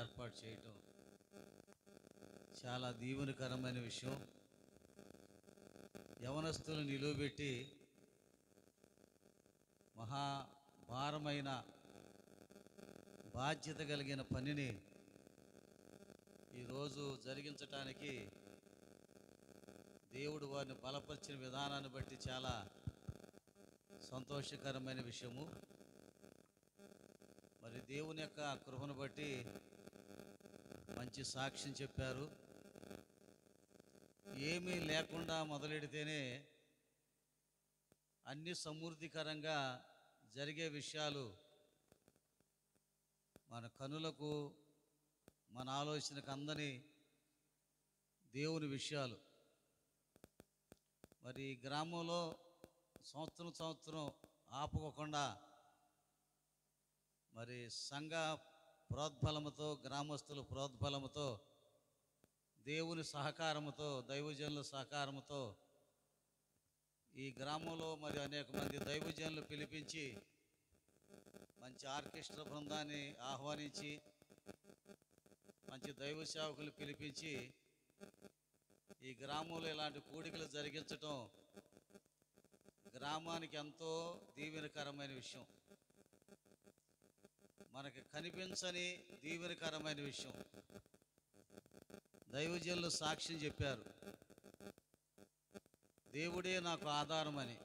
ఏర్పాటు చేయటం చాలా దీవెనకరమైన విషయం. యవనస్తులను నిలువబెట్టి మహాభారమైన బాధ్యత కలిగిన పనిని ఈరోజు జరిగించటానికి దేవుడు వారిని బలపరిచిన విధానాన్ని బట్టి చాలా సంతోషకరమైన విషయము. మరి దేవుని యొక్క కృపను బట్టి మంచి సాక్ష్యం చెప్పారు. ఏమీ లేకుండా మొదలెడితేనే అన్ని సమృద్ధికరంగా జరిగే విషయాలు మన కనులకు మన ఆలోచనకు అందని దేవుని విషయాలు. మరి గ్రామంలో సంవత్సరం ఆపుకోకుండా మరి సంఘ ప్రోద్బలముతో, గ్రామస్తుల ప్రోద్బలముతో, దేవుని సహకారముతో, దైవజనుల సహకారముతో ఈ గ్రామంలో మరి అనేక మంది దైవజనులు పిలిపించి మంచి ఆర్కెస్ట్రా బృందాన్ని ఆహ్వానించి మంచి దైవ సేవకులు పిలిపించి ఈ గ్రామంలో ఇలాంటి కూడికలు జరిగించటం గ్రామానికి ఎంతో దీవెనకరమైన విషయం. మనకి కనిపించని దీవెనకరమైన విషయం. దైవజనులు సాక్ష్యం చెప్పారు, దేవుడే నాకు ఆధారమని.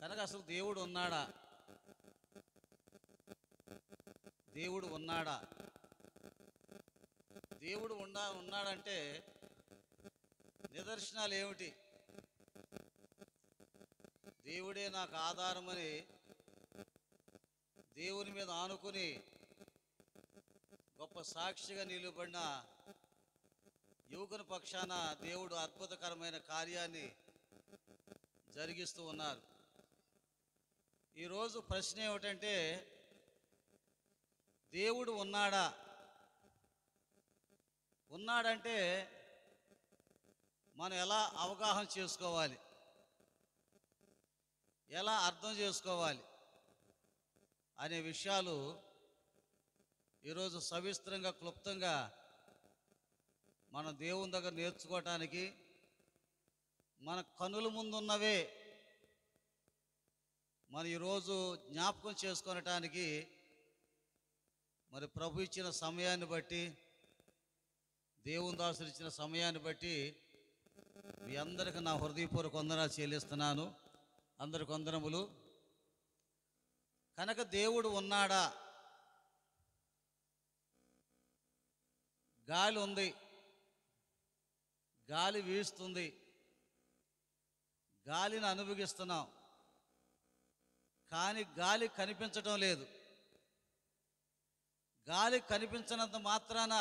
కనుక అసలు దేవుడు ఉన్నాడా? దేవుడు ఉన్నాడా? దేవుడు ఉన్నాడంటే నిదర్శనాలు ఏమిటి? దేవుడే నాకు ఆధారమని దేవుని మీద ఆనుకుని గొప్ప సాక్షిగా నిలబడిన యువకుని పక్షాన దేవుడు అద్భుతకరమైన కార్యాన్ని జరిగిస్తూ ఉన్నారు. ఈరోజు ప్రశ్న ఏమిటంటే, దేవుడు ఉన్నాడా? ఉన్నాడంటే మనం ఎలా అవగాహన చేసుకోవాలి, ఎలా అర్థం చేసుకోవాలి అనే విషయాలు ఈరోజు సవిస్తరంగా క్లుప్తంగా మన దేవుని దగ్గర నేర్చుకోవటానికి, మన కనుల ముందున్నవే మనం ఈరోజు జ్ఞాపకం చేసుకోవటానికి మరి ప్రభు ఇచ్చిన సమయాన్ని బట్టి, దేవుని దాసులు ఇచ్చిన సమయాన్ని బట్టి మీ అందరికీ నా హృదయపూర్వక వందనాలు చెల్లిస్తున్నాను. అందరికి వందనములు. కనుక దేవుడు ఉన్నాడా? గాలి ఉంది, గాలి వీస్తుంది, గాలిని అనుభవిస్తున్నాం, కానీ గాలి కనిపించటం లేదు. గాలి కనిపించినంత మాత్రాన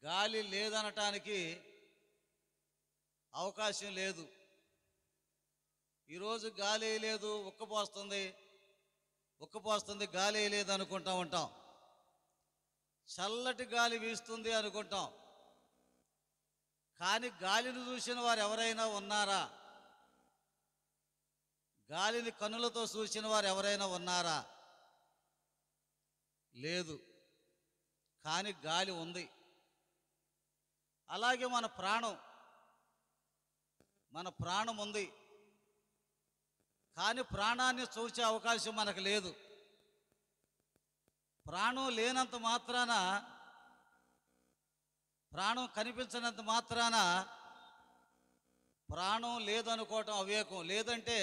గాలి లేదనటానికి అవకాశం లేదు. ఈరోజు గాలి లేదు, ఉక్కపోస్తుంది, గాలి లేదు అనుకుంటా ఉంటాం. చల్లటి గాలి వీస్తుంది అనుకుంటాం, కానీ గాలిని చూసిన వారు ఎవరైనా ఉన్నారా? గాలిని కన్నులతో చూసిన వారు ఎవరైనా ఉన్నారా? లేదు. కానీ గాలి ఉంది. అలాగే మన ప్రాణం ఉంది, కానీ ప్రాణాన్ని చూసే అవకాశం మనకు లేదు. ప్రాణం లేనంత మాత్రాన, ప్రాణం కనిపించినంత మాత్రాన ప్రాణం లేదనుకోవటం అవివేకం. లేదంటే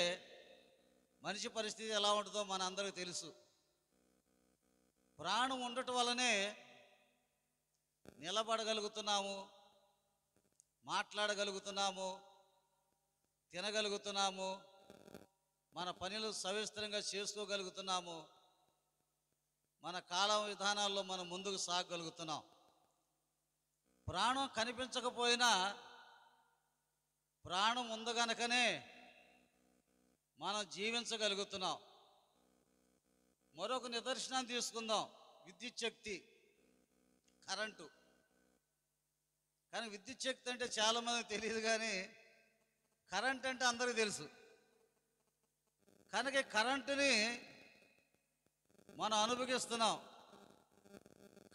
మనిషి పరిస్థితి ఎలా ఉంటుందో మన అందరికీ తెలుసు. ప్రాణం ఉండటం వల్లనే నిలబడగలుగుతున్నాము, మాట్లాడగలుగుతున్నాము, తినగలుగుతున్నాము, మన పనులు సవిస్తరంగా చేసుకోగలుగుతున్నాము, మన కాలం విధానాల్లో మనం ముందుకు సాగగలుగుతున్నాం. ప్రాణం కనిపించకపోయినా ప్రాణం ఉంది గనుకనే మనం జీవించగలుగుతున్నాం. మరొక నిదర్శనాన్ని తీసుకుందాం. విద్యుత్ శక్తి, కరెంటు. కానీ విద్యుత్ శక్తి అంటే చాలామందికి తెలియదు, కానీ కరెంట్ అంటే అందరికీ తెలుసు. కనుక కరెంటుని మనం అనుభవిస్తున్నాం.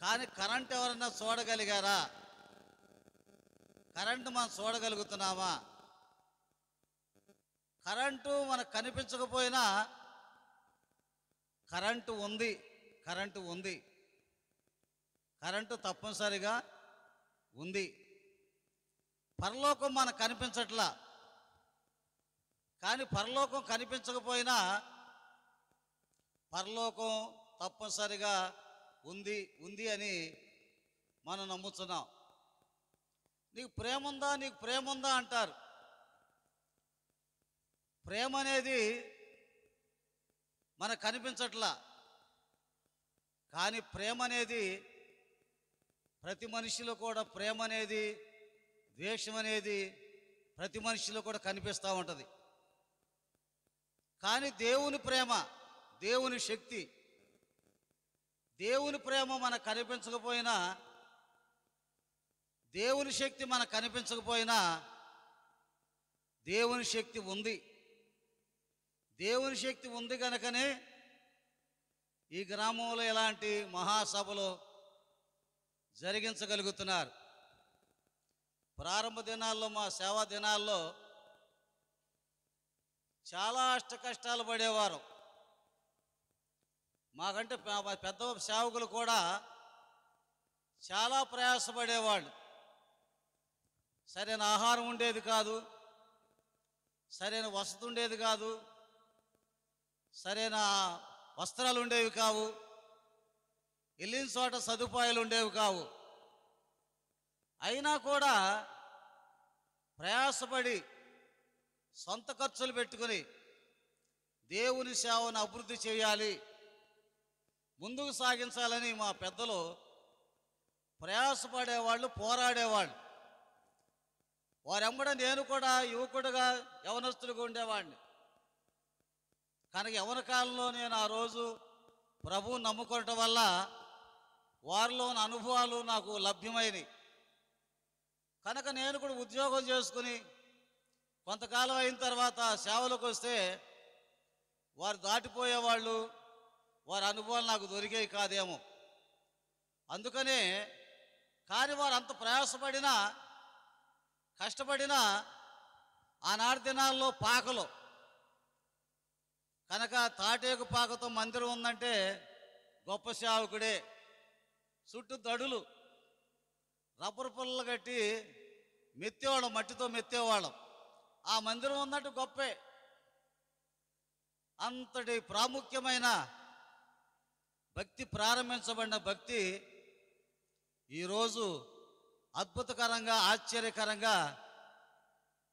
కానీ కరెంట్ ఎవరన్నా చూడగలిగారా? కరెంటు మనం చూడగలుగుతున్నామా? కరెంటు మనకు కనిపించకపోయినా కరెంటు ఉంది. కరెంటు ఉంది. కరెంటు తప్పనిసరిగా ఉంది. పరలోకం మనకు కనిపించట్లా. కానీ పరలోకం కనిపించకపోయినా పరలోకం తప్పనిసరిగా ఉంది ఉంది అని మనం నమ్ముతున్నాం. నీకు ప్రేమ ఉందా, నీకు ప్రేమ ఉందా అంటారు. ప్రేమ అనేది మనకు కనిపించట్లా. కానీ ప్రేమ అనేది ప్రతి మనిషిలో కూడా, ప్రేమ అనేది, ద్వేషం అనేది ప్రతి మనిషిలో కూడా కనిపిస్తూ ఉంటుంది. కానీ దేవుని ప్రేమ, దేవుని శక్తి, దేవుని ప్రేమ మనకు కనిపించకపోయినా, దేవుని శక్తి మనకు కనిపించకపోయినా దేవుని శక్తి ఉంది. దేవుని శక్తి ఉంది కనుకనే ఈ గ్రామంలో ఇలాంటి మహాసభలు జరిగించగలుగుతున్నారు. ప్రారంభ దినాల్లో, మా సేవా దినాల్లో చాలా కష్టాలు పడేవారు. మాకంటే పెద్ద సేవకులు కూడా చాలా ప్రయాసపడేవాళ్ళు. సరైన ఆహారం ఉండేది కాదు, సరైన వసతి ఉండేది కాదు, సరైన వస్త్రాలు ఉండేవి కావు, వెళ్ళిన చోట సదుపాయాలు ఉండేవి కావు. అయినా కూడా ప్రయాసపడి సొంత ఖర్చులు పెట్టుకుని దేవుని సేవను అభివృద్ధి చేయాలి, ముందుకు సాగించాలని మా పెద్దలు ప్రయాసపడేవాళ్ళు, పోరాడేవాళ్ళు. వారెంబడ నేను కూడా యువకుడుగా, యవనస్తుడిగా ఉండేవాడిని. కనుక యవన కాలంలో నేను ఆ రోజు ప్రభువుని నమ్ముకోవటం వల్ల వారిలో ఉన్న అనుభవాలు నాకు లభ్యమైనవి. కనుక నేను కూడా ఉద్యోగం చేసుకుని కొంతకాలం అయిన తర్వాత సేవలకు వస్తే వారు దాటిపోయేవాళ్ళు, వారి అనుభవాలు నాకు దొరికేవి కాదేమో. అందుకనే కానీ వారు అంత ప్రయాసపడినా, కష్టపడినా ఆనాటి దినాల్లో పాకలు కనుక తాటేకు పాకతో మందిరం ఉందంటే గొప్ప సేవకుడే. చుట్టూ దడులు, రబ్బరు పుల్లలు కట్టి మెత్తేవాళ్ళం, మట్టితో మెత్తేవాళ్ళం. ఆ మందిరం ఉందంటే గొప్పే. అంతటి ప్రాముఖ్యమైన భక్తి, ప్రారంభించబడిన భక్తి ఈరోజు అద్భుతకరంగా, ఆశ్చర్యకరంగా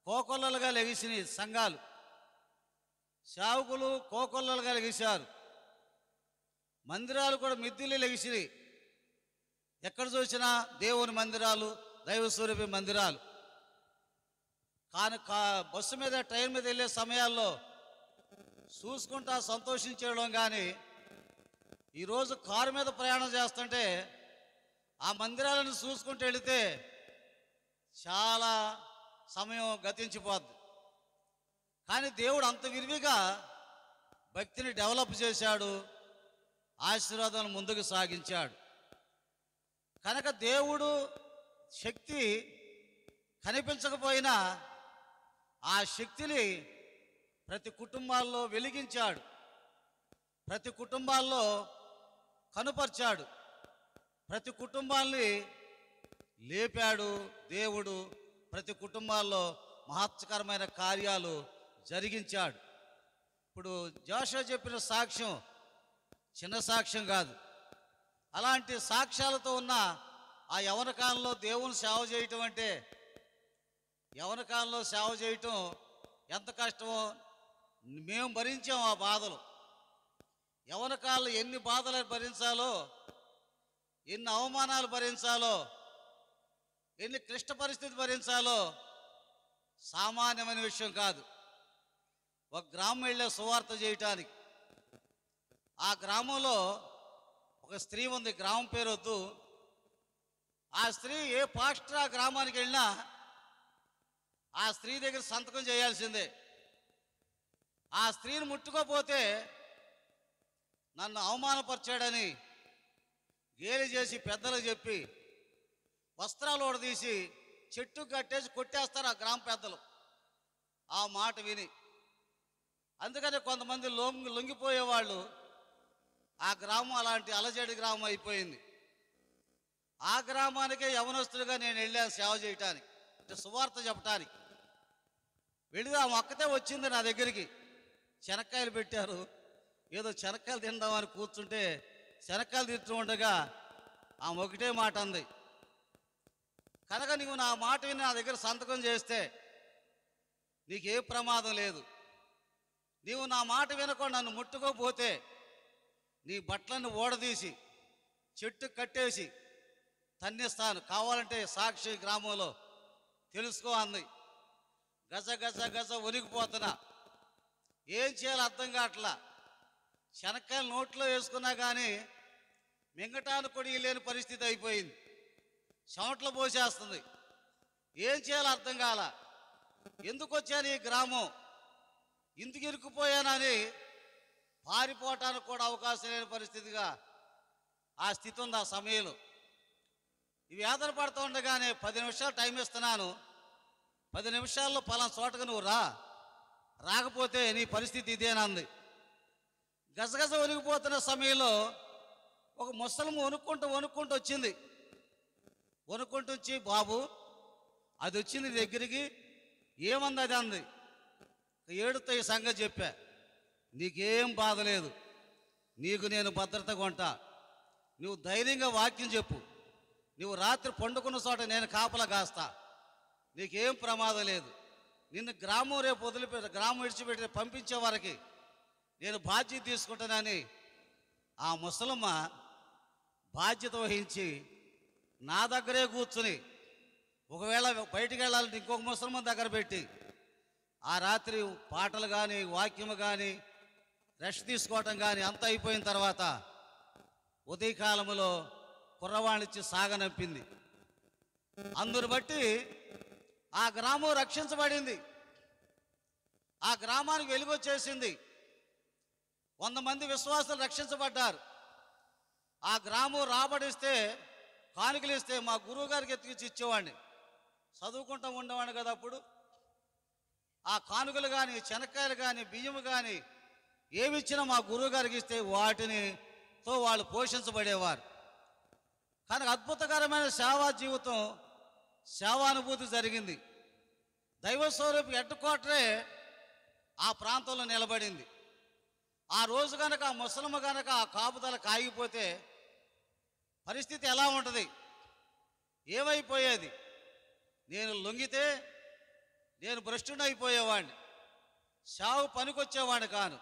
కోకొల్లలుగా లెగిసినాయి సంఘాలు. సేవకులు కోకొల్లలుగా లెగిశారు. మందిరాలు కూడా మిద్దిలి లెగిసినాయి. ఎక్కడ చూసినా దేవుని మందిరాలు, దైవస్వరూపి మందిరాలు. కానీ బస్సు మీద, ట్రైన్ మీద వెళ్ళే సమయాల్లో చూసుకుంటా సంతోషించడం. కానీ ఈరోజు కారు మీద ప్రయాణం చేస్తుంటే ఆ మందిరాలను చూసుకుంటూ వెళితే చాలా సమయం గతించిపోద్ది. కానీ దేవుడు అంత విరివిగా భక్తిని డెవలప్ చేశాడు, ఆశీర్వాదాలను ముందుకు సాగించాడు. కనుక దేవుడు శక్తి కనిపించకపోయినా ఆ శక్తిని ప్రతి కుటుంబాల్లో వెలిగించాడు, ప్రతి కుటుంబాల్లో కనుపరిచాడు, ప్రతి కుటుంబాన్ని లేపాడు. దేవుడు ప్రతి కుటుంబాల్లో మహత్కరమైన కార్యాలు జరిగించాడు. ఇప్పుడు జోషువ చెప్పిన సాక్ష్యం చిన్న సాక్ష్యం కాదు. అలాంటి సాక్ష్యాలతో ఉన్న ఆ యవన కాలంలో దేవుని సేవ చేయటం అంటే, యవన కాలంలో సేవ చేయటం ఎంత కష్టమో మేము భరించాం. ఆ బాధలు, యవన కాలంలో ఎన్ని బాధలు భరించాలో, ఎన్ని అవమానాలు భరించాలో, ఎన్ని క్లిష్ట పరిస్థితి భరించాలో సామాన్యమైన విషయం కాదు. ఒక గ్రామం వెళ్ళే సువార్త చేయటానికి, ఆ గ్రామంలో ఒక స్త్రీ ఉంది, గ్రామం పేరు వద్దు. ఆ స్త్రీ ఏ పాస్టర్ ఆ గ్రామానికి వెళ్ళినా ఆ స్త్రీ దగ్గర సంతకం చేయాల్సిందే. ఆ స్త్రీని ముట్టుకోపోతే నన్ను అవమానపరిచాడని, గేలి చేసి పెద్దలు చెప్పి వస్త్రాలు ఓడదీసి చెట్టు కట్టేసి కొట్టేస్తారు ఆ గ్రామ పెద్దలు ఆ మాట విని. అందుకని కొంతమంది లొంగిపోయేవాళ్ళు. ఆ గ్రామం అలాంటి అలజడి గ్రామం అయిపోయింది. ఆ గ్రామానికే యవనస్తుడిగా నేను వెళ్ళాను సేవ చేయటానికి, అంటే సువార్త చెప్పటానికి. వెళ్ళి ఆ ఒక్కతే వచ్చింది నా దగ్గరికి. శనక్కాయలు పెట్టారు, ఏదో శనక్కాయలు తిందామని కూర్చుంటే శనక్కాయలు తింటూ ఉండగా ఆ ఒకటే మాట అంది, కనుక నువ్వు నా మాట విని నా దగ్గర సంతకం చేస్తే నీకే ప్రమాదం లేదు. నీవు నా మాట వినకుండా నన్ను ముట్టుకోపోతే నీ బట్టలను ఓడదీసి చెట్టు కట్టేసి తన్నిస్తాను, కావాలంటే సాక్షి గ్రామంలో తెలుసుకో అంది. గజ గజ గజ వణికిపోతున్నా, ఏం చేయాలో అర్థం కావట్లా. శనక్కాయలు నోట్లో వేసుకున్నా కానీ మింగటానికి కూడా లేని పరిస్థితి అయిపోయింది. చెమట్లు పోసేస్తుంది, ఏం చేయాలో అర్థం కాల. ఎందుకు వచ్చాను ఈ గ్రామం, ఇందుకు ఇరుక్కుపోయానని పారిపోవటానికి కూడా అవకాశం లేని పరిస్థితిగా ఆ స్థితి ఉంది. ఆ సమయంలో ఇవి వేదన పడుతూ ఉండగానే 10 నిమిషాలు టైం ఇస్తున్నాను, 10 నిమిషాల్లో పలానా చోటకు నువ్వు రాకపోతే నీ పరిస్థితి ఇదేనంది. గజగజ వణికిపోతున్న సమయంలో ఒక ముసలమ్మ వణుక్కుంటూ వచ్చింది. వణుక్కుంటూ వచ్చి, బాబు అది వచ్చింది దగ్గరికి, ఏమంది అది అంది. ఏడుతో ఈ సంగతి చెప్పా, నీకేం బాధ లేదు, నీకు నేను భద్రత కొంటా, నువ్వు ధైర్యంగా వాక్యం చెప్పు, నువ్వు రాత్రి పండుకున్న చోట నేను కాపలా కాస్తా, నీకేం ప్రమాదం లేదు, నిన్ను గ్రామం రేపు గ్రామం విడిచిపెట్టి పంపించే వారికి నేను బాధ్యత తీసుకుంటానని ఆ ముసలమ్మ బాధ్యత వహించి నా దగ్గరే కూర్చుని, ఒకవేళ బయటికి వెళ్ళాలంటే ఇంకొక ముసలమ్మ దగ్గర పెట్టి ఆ రాత్రి పాటలు కానీ వాక్యము కానీ రెస్ట్ తీసుకోవటం కానీ అంతా అయిపోయిన తర్వాత ఉదయకాలంలో కుర్రవాణిచ్చి సాగనంపింది. అందును బట్టి ఆ గ్రామం రక్షించబడింది, ఆ గ్రామానికి వెలుగొచ్చేసింది. 100 మంది విశ్వాసులు రక్షించబడ్డారు. ఆ గ్రామం రాబడిస్తే కానుకలు ఇస్తే మా గురువు గారికి ఎత్తుకిచ్చి ఇచ్చేవాడిని, చదువుకుంటూ ఉండేవాడిని కదా. అప్పుడు ఆ కానుకలు కానీ శనక్కాయలు కానీ బియ్యము కానీ ఏమి ఇచ్చినా మా గురువు గారికి ఇస్తే వాటినితో వాళ్ళు పోషించబడేవారు. కానీ అద్భుతకరమైన సేవా జీవితం, సేవానుభూతి జరిగింది. దైవ స్వరూపి హెడ్ క్వార్టరే ఆ ప్రాంతంలో నిలబడింది. ఆ రోజు కనుక ఆ ముసలమ్మ కనుక ఆ కాపుదల కాగిపోతే పరిస్థితి ఎలా ఉంటుంది, ఏమైపోయేది? నేను లొంగితే నేను భ్రష్టుని అయిపోయేవాడిని, సావు పనికొచ్చేవాడిని కాను.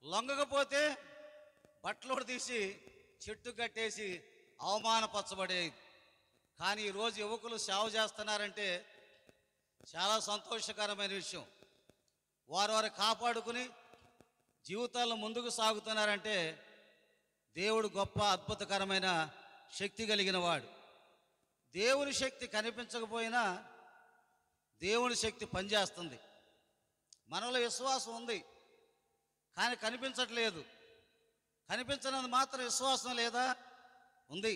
లొంగకపోతే బట్టలు తీసి చెట్టు కట్టేసి అవమానపరచబడేది. కానీ ఈరోజు యువకులు సేవ చేస్తున్నారంటే చాలా సంతోషకరమైన విషయం. వారు కాపాడుకుని జీవితాల్లో ముందుకు సాగుతున్నారంటే దేవుడు గొప్ప అద్భుతకరమైన శక్తి కలిగిన వాడు. దేవుని శక్తి కనిపించకపోయినా దేవుని శక్తి పనిచేస్తుంది. మనలో విశ్వాసం ఉంది కానీ కనిపించట్లేదు. కనిపించనందు మాత్రం విశ్వాసం లేదా? ఉంది.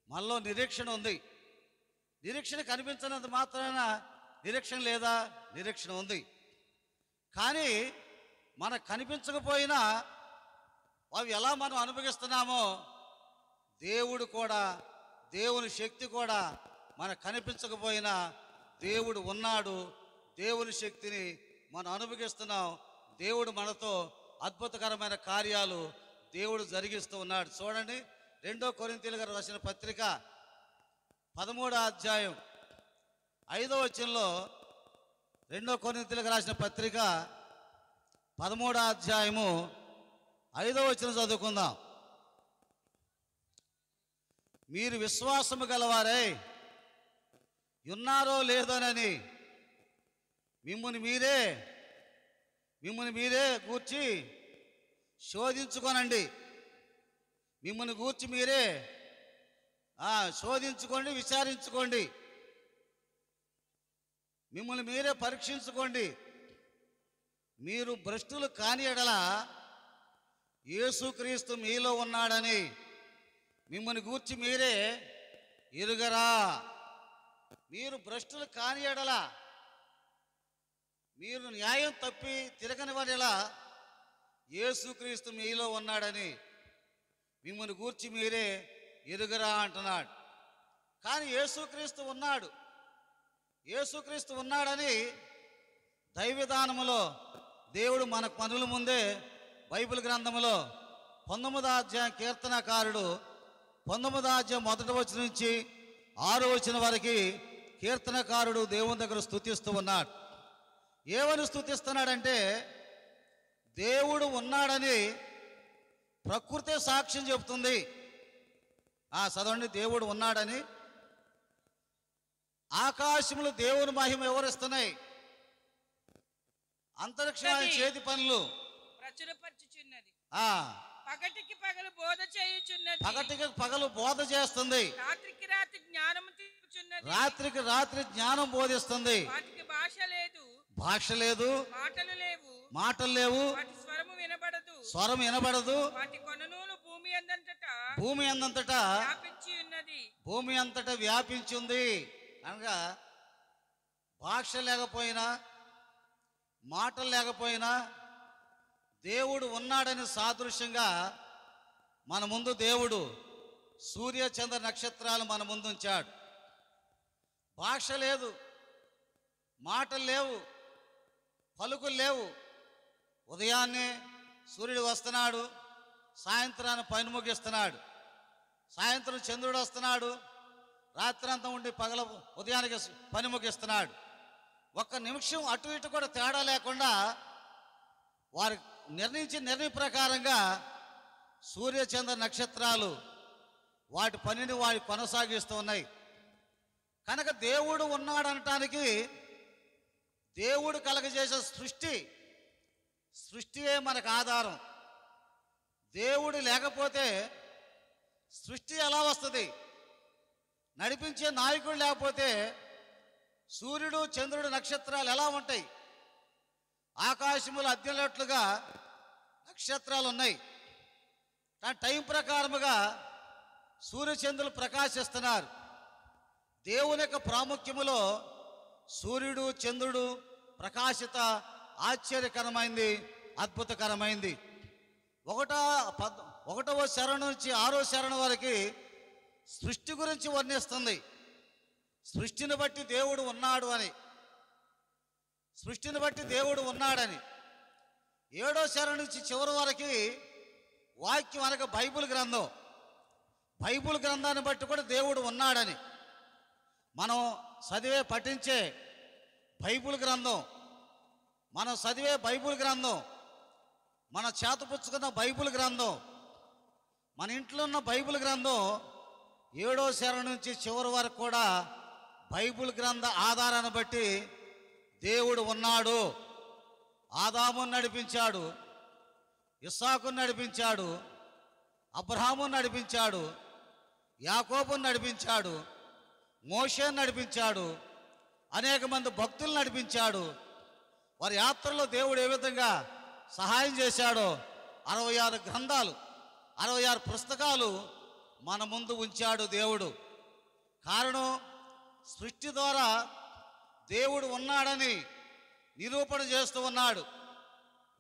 మనలో నిరీక్షణ ఉంది. నిరీక్షణ కనిపించినంత మాత్రాన నిరీక్షణ లేదా? నిరీక్షణ ఉంది. కానీ మనకు కనిపించకపోయినా అవి ఎలా మనం అనుభవిస్తున్నామో దేవుడు కూడా, దేవుని శక్తి కూడా మనకు కనిపించకపోయినా దేవుడు ఉన్నాడు. దేవుని శక్తిని మనం అనుభవిస్తున్నాం. దేవుడు మనతో అద్భుతకరమైన కార్యాలు దేవుడు జరిగిస్తూ ఉన్నాడు. చూడండి, 2 కొరింథీయులకు రాసిన పత్రిక 13వ అధ్యాయం 5వ వచనంలో, 2 కొరింథీయులకు రాసిన పత్రిక 13వ అధ్యాయము 5వ వచనం చదువుకుందాం. మీరు విశ్వాసము గలవారై ఉన్నారో లేదోనని మిమ్ముని మీరే గూర్చి శోధించుకోనండి. మిమ్మల్ని గూర్చి మీరే శోధించుకోండి, విచారించుకోండి, మిమ్మల్ని మీరే పరీక్షించుకోండి. మీరు భ్రష్టులు కాని ఎడల యేసుక్రీస్తు మీలో ఉన్నాడని మిమ్మల్ని గూర్చి మీరే ఎరుగరా. మీరు భ్రష్టులు కాని ఎడల, మీరు న్యాయం తప్పి తిరగని వారిలా యేసుక్రీస్తు మీలో ఉన్నాడని మిమ్మల్ని గూర్చి మీరే ఎరుగరా అంటున్నాడు. కానీ యేసుక్రీస్తు ఉన్నాడు, యేసుక్రీస్తు ఉన్నాడని దైవవిధానములో దేవుడు మన పనుల ముందే బైబిల్ గ్రంథములో 19వ అధ్యాయం కీర్తనకారుడు 19వ అధ్యాయం 1వ వచనం నుంచి 6వ వచనం వరకు కీర్తనకారుడు దేవుని దగ్గర స్తుతిస్తూ ఉన్నాడు. ఏమని స్తుతిస్తున్నాడంటే, దేవుడు ఉన్నాడని ప్రకృతి సాక్ష్యం చెబుతుంది. చదవండి. దేవుడు ఉన్నాడని ఆకాశములు దేవుని మహిమ వివరిస్తున్నాయి. అంతరిక్షమైన చేతి పనులు ప్రచురపరచుచున్నది. పగటికి పగలు బోధ చేయుచున్నది. పగటికి పగలు బోధ చేస్తుంది. రాత్రికి రాత్రి జ్ఞానం తెలుపుచున్నది. రాత్రికి రాత్రి జ్ఞానం బోధిస్తుంది. వాటికి భాష లేదు, భాష లేదు, మాటలు లేవు, మాటలు లేవు, వాటి స్వరము వినబడదు, స్వరం వినబడదు. వాటి కొననూలు భూమి అందంతటా వ్యాపించి ఉన్నది. భూమి అంతటా వ్యాపించి ఉంది. అనగా భాష లేకపోయినా, మాటలు లేకపోయినా దేవుడు ఉన్నాడని సాదృశ్యంగా మన ముందు దేవుడు సూర్య చంద్ర నక్షత్రాలు మన ముందు ఉంచాడు. భాష లేదు, మాటలు లేవు, పలుకులు లేవు. ఉదయాన్నే సూర్యుడు వస్తున్నాడు, సాయంత్రాన్ని పని ముగిస్తున్నాడు. సాయంత్రం చంద్రుడు వస్తున్నాడు, రాత్రంతా ఉండి పగల ఉదయానికి పని ముగిస్తున్నాడు. ఒక్క నిమిషం అటు ఇటు కూడా తేడా లేకుండా వారు నిర్ణయించిన నిర్ణయం ప్రకారంగా సూర్య చంద్ర నక్షత్రాలు వాటి పనిని వారి కొనసాగిస్తూ ఉన్నాయి. కనుక దేవుడు ఉన్నాడనటానికి దేవుడు కలగజేసే సృష్టియే మనకు ఆధారం. దేవుడు లేకపోతే సృష్టి ఎలా వస్తుంది? నడిపించే నాయకుడు లేకపోతే సూర్యుడు చంద్రుడు నక్షత్రాలు ఎలా ఉంటాయి? ఆకాశములు అద్దెలట్లుగా నక్షత్రాలు ఉన్నాయి. కానీ టైం ప్రకారముగా సూర్యచంద్రులు ప్రకాశిస్తున్నారు. దేవుని యొక్క ప్రాముఖ్యములో సూర్యుడు చంద్రుడు ప్రకాశిత ఆశ్చర్యకరమైంది, అద్భుతకరమైంది. 1వ శరణం నుంచి 6వ శరణం వరకు సృష్టి గురించి వర్ణిస్తుంది. సృష్టిని బట్టి దేవుడు ఉన్నాడు అని, సృష్టిని బట్టి దేవుడు ఉన్నాడని. 7వ శరణం నుంచి చివరి వరకు వాక్యం అనగా బైబిల్ గ్రంథాన్ని బట్టి కూడా దేవుడు ఉన్నాడని. మనం పఠించే బైబిల్ గ్రంథం, మనం చదివే బైబిల్ గ్రంథం, మన చేతపుచ్చుకున్న బైబిల్ గ్రంథం, మన ఇంట్లో ఉన్న బైబిల్ గ్రంథం 7వ శరణం నుంచి చివరి వరకు కూడా బైబిల్ గ్రంథ ఆధారాన్ని బట్టి దేవుడు ఉన్నాడు. ఆదామును నడిపించాడు, ఇస్సాకును నడిపించాడు, అబ్రహామును నడిపించాడు, యాకోబును నడిపించాడు, మోషేను నడిపించాడు, అనేక మంది భక్తులు నడిపించాడు. వారి యాత్రలో దేవుడు ఏ విధంగా సహాయం చేశాడో 66 గ్రంథాలు, 66 పుస్తకాలు మన ముందు ఉంచాడు దేవుడు. కారణం, సృష్టి ద్వారా దేవుడు ఉన్నాడని నిరూపణ చేస్తూ ఉన్నాడు.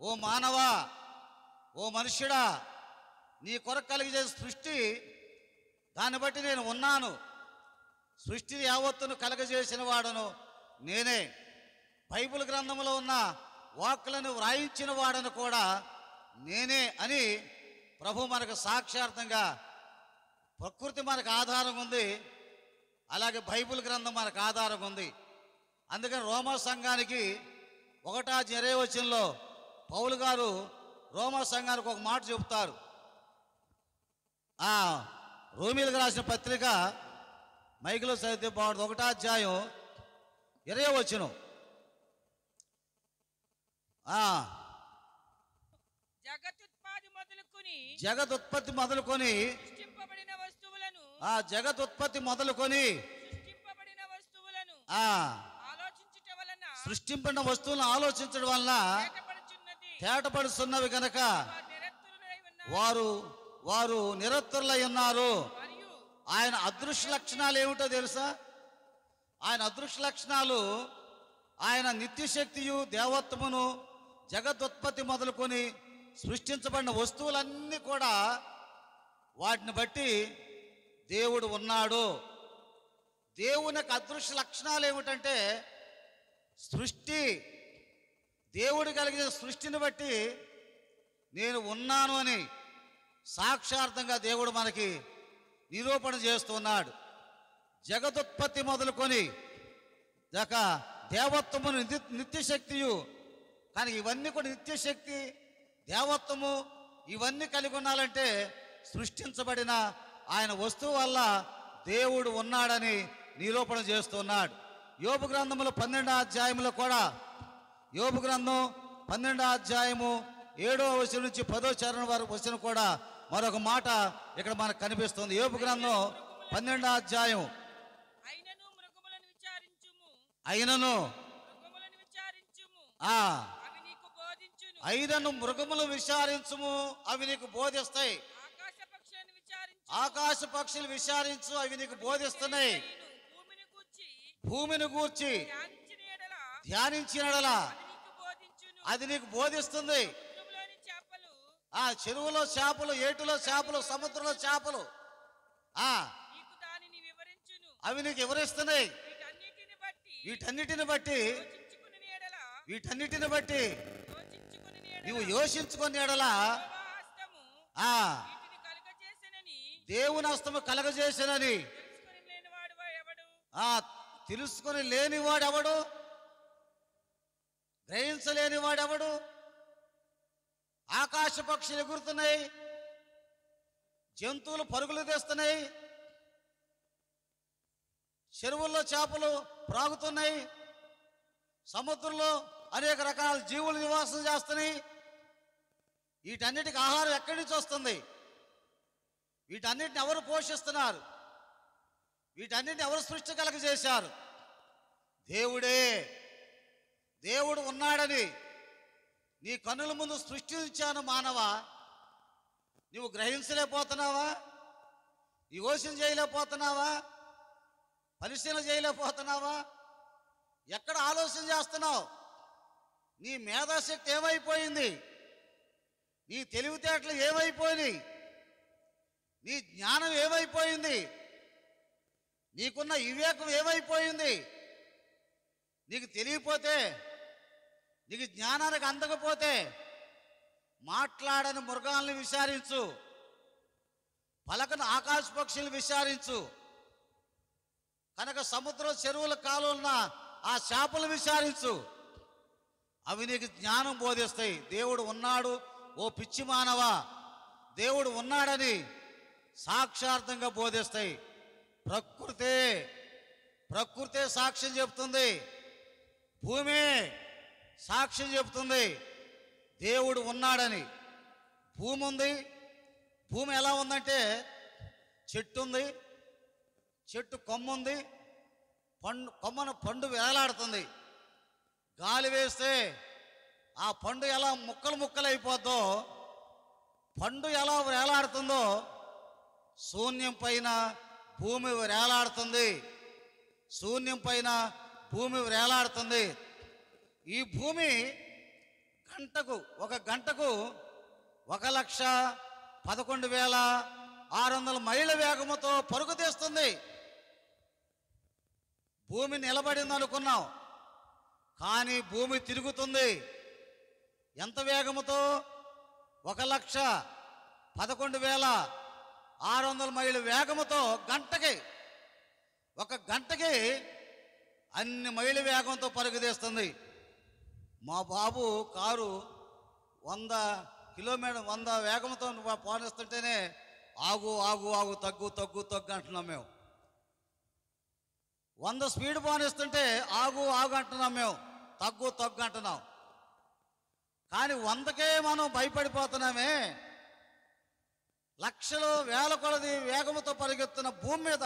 ఓ మానవా, ఓ మనుష్యుడా, నీ కొరకు కలిగజేసే సృష్టి, దాన్ని బట్టి నేను ఉన్నాను. సృష్టిని యావత్తును కలగజేసిన వాడను నేనే. బైబిల్ గ్రంథంలో ఉన్న వాక్కులను వ్రాయించిన వాడను కూడా నేనే అని ప్రభు మనకు సాక్షార్థంగా, ప్రకృతి మనకు ఆధారం ఉంది, అలాగే బైబిల్ గ్రంథం మనకు ఆధారం ఉంది. అందుకని రోమా సంఘానికి 1వ అధ్యాయం 20వ వచనంలో పౌలు గారు రోమా సంఘానికి ఒక మాట చెబుతారు. రోమీలకు రాసిన పత్రిక మైకులో చదివితే బాగుంటుంది. 1వ అధ్యాయం 20వ వచనం. జగదుత్పత్తి మొదలుకొని జగదుత్పత్తి మొదలుకొని సృష్టింపడిన వస్తువులను ఆలోచించడం వలన తేటపడుతున్నవి కనుక వారు నిరత్తులై ఉన్నారు. మరియు ఆయన అదృశ్య లక్షణాలు ఏమిటో తెలుసా? ఆయన అదృశ్య లక్షణాలు ఆయన నిత్యశక్తియు దేవత్వమును జగదుత్పత్తి మొదలుకొని సృష్టించబడిన వస్తువులన్నీ కూడా వాటిని బట్టి దేవుడు ఉన్నాడు. దేవుని యొక్క అదృశ్య లక్షణాలు ఏమిటంటే సృష్టి, దేవుడు కలిగిన సృష్టిని బట్టి నేను ఉన్నాను అని సాక్షార్థంగా దేవుడు మనకి నిరూపణ చేస్తున్నాడు. జగదుత్పత్తి మొదలుకొని దేవత్వమును నిత్యశక్తియు, కానీ ఇవన్నీ కూడా నిత్యశక్తి దేవత్వము ఇవన్నీ కలిగి ఉండాలంటే సృష్టించబడిన ఆయన వస్తువు వల్ల దేవుడు ఉన్నాడని నిరూపణ చేస్తున్నాడు. యోబు గ్రంథములో 12వ అధ్యాయంలో కూడా, యోబు గ్రంథం 12వ అధ్యాయము 7వ వచనం నుంచి 10వ చరణం వరకు వచ్చిన కూడా మరొక మాట ఇక్కడ మనకు కనిపిస్తుంది. యోబు గ్రంథం 12వ అధ్యాయం. అయినను మృగములను విచారించుము, అయినను మృగములను విచారించుము, ఆ అవి నీకు బోధించును. అయినను మృగములు విచారించుము, అవి నీకు బోధిస్తాయి. ఆకాశ పక్షులను విచారించు, ఆకాశ పక్షులు విచారించు, అవి నీకు బోధిస్తున్నాయి. భూమిని గూర్చి భూమిని గూర్చి ధ్యానించిన ఎడల ధ్యానించిన ఎడల అది నీకు బోధించును. అది నీకు బోధిస్తుంది. సముద్రంలోని చేపలు ఆ చెరువులో చేపలు, ఏటిలో చేపలు, సముద్రంలో చేపలు నీకు దానిని వివరించును. అవి నీకు వివరిస్తున్నాయి. వీటన్నిటిని బట్టి వీటన్నిటిని బట్టి యోచించుకుని ఎడల వీటన్నిటిని బట్టి యోచించుకుని నువ్వు యోచించుకుని ఎడల హస్తము ఆ వీటిని కలుగజేసెనని దేవుని హస్తము కలగజేసినని తెలుసుకుని లేనివాడు ఎవడు? తెలుసుకొని లేనివాడెవడు? గ్రహించలేనివాడెవడు? ఆకాశ పక్షులు ఎగురుతున్నాయి, జంతువులు పరుగులు తీస్తున్నాయి, చెరువుల్లో చేపలు ప్రాగుతున్నాయి, సముద్రంలో అనేక రకాల జీవులు నివాసం చేస్తున్నాయి. వీటన్నిటికి ఆహారం ఎక్కడి నుంచి వస్తుంది? వీటన్నిటిని ఎవరు పోషిస్తున్నారు? వీటన్నిటిని ఎవరు సృష్టి కలగజేశారు? దేవుడే. దేవుడు ఉన్నాడని నీ కన్నుల ముందు సృష్టించాను మానవా, నువ్వు గ్రహించలేకపోతున్నావా? నీ యోచన చేయలేకపోతున్నావా? పరిశీలన చేయలేకపోతున్నావా? ఎక్కడ ఆలోచన చేస్తున్నావు? నీ మేధాశక్తి ఏమైపోయింది? నీ తెలివితేటలు ఏమైపోయినాయి? నీ జ్ఞానం ఏమైపోయింది? నీకున్న వివేకం ఏమైపోయింది? నీకు తెలియపోతే, నీకు జ్ఞానానికి అందకపోతే మాట్లాడని మృగాలను విచారించు, పలకని ఆకాశ పక్షులు విచారించు, కనుక సముద్రం చెరువుల కాలున్న ఆ చేపలు విచారించు, అవి నీకు జ్ఞానం బోధిస్తాయి. దేవుడు ఉన్నాడు ఓ పిచ్చి మానవా, దేవుడు ఉన్నాడని సాక్షార్థంగా బోధిస్తాయి. ప్రకృతే సాక్ష్యం చెప్తుంది, భూమి సాక్ష్యం చెప్తుంది దేవుడు ఉన్నాడని. భూమి ఉంది. భూమి ఎలా ఉందంటే చెట్టు ఉంది, చెట్టు కొమ్మ ఉంది, కొమ్మను పండు వేలాడుతుంది. గాలి వేస్తే ఆ పండు ఎలా ముక్కలు అయిపోద్దో, పండు ఎలా వేలాడుతుందో శూన్యం పైన భూమి వేలాడుతుంది. శూన్యం పైన భూమి వేలాడుతుంది. ఈ భూమి ఒక గంటకు 1,11,600 మైళ్ళ వేగముతో పరుగు తీస్తుంది. భూమి నిలబడింది అనుకున్నాం, కానీ భూమి తిరుగుతుంది. ఎంత వేగముతో? 1,11,600 మైళ్ళ వేగముతో ఒక గంటకి అన్ని మైళ్ళ వేగంతో పరుగు తీస్తుంది. మా బాబు కారు 100 కిలోమీటర్ 100 వేగంతో పోనిస్తుంటేనే ఆగు ఆగు ఆగు తగ్గు తగ్గు తగ్గు అంటున్నాం మేము. 100 స్పీడ్ పోనిస్తుంటే ఆగు ఆగు అంటున్నాం మేము, తగ్గు తగ్గు అంటున్నాం. కానీ 100కే మనం భయపడిపోతున్నామే. లక్షలు వేల కొలది వేగంతో పరిగెత్తున్న భూమి మీద